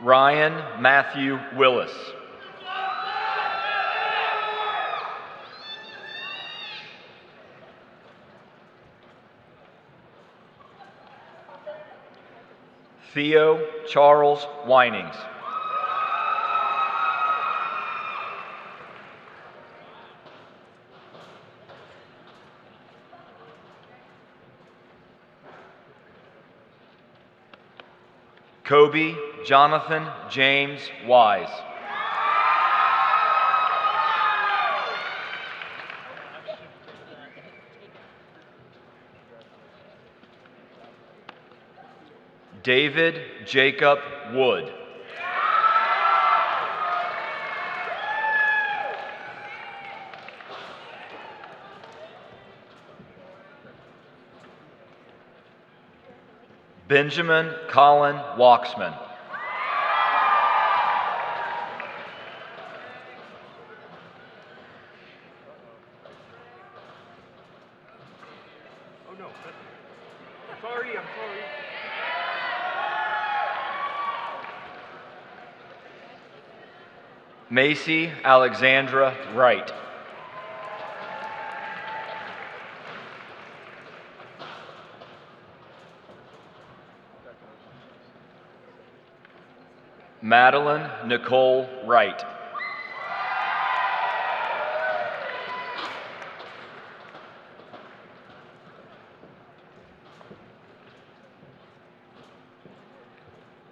Ryan Matthew Willis. Theo Charles Winings. Kobe Jonathan James Wise. David Jacob Wood. Benjamin Colin Waxman. Oh no, I'm sorry. Macy Alexandra Wright. Madeline Nicole Wright.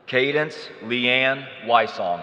Cadence Leanne Wysong.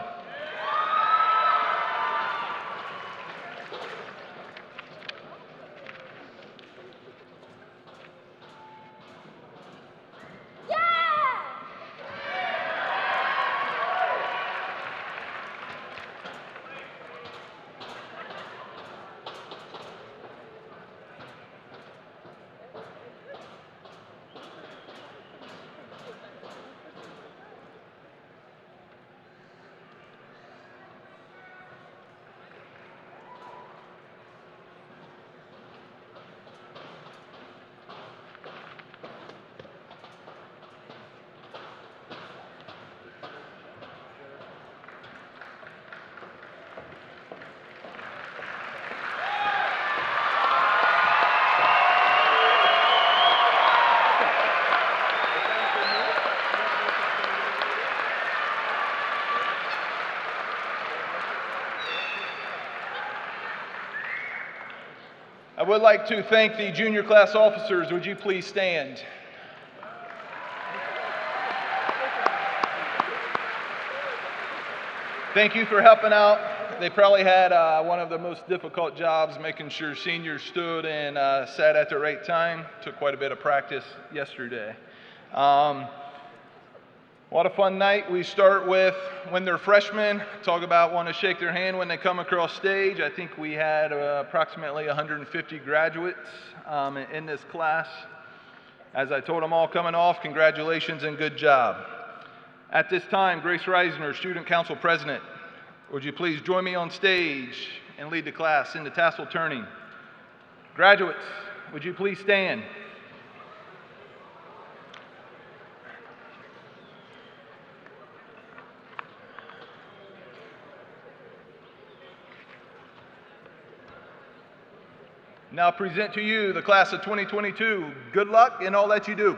I would like to thank the junior class officers. Would you please stand? Thank you for helping out. They probably had one of the most difficult jobs, making sure seniors stood and sat at the right time. Took quite a bit of practice yesterday. What a fun night. We start with when they're freshmen, talk about want to shake their hand when they come across stage. I think we had approximately 150 graduates in this class. As I told them all coming off, congratulations and good job. At this time, Grace Reisner, Student Council President, would you please join me on stage and lead the class into tassel turning? Graduates, would you please stand? Now present to you the class of 2022. Good luck in all that you do.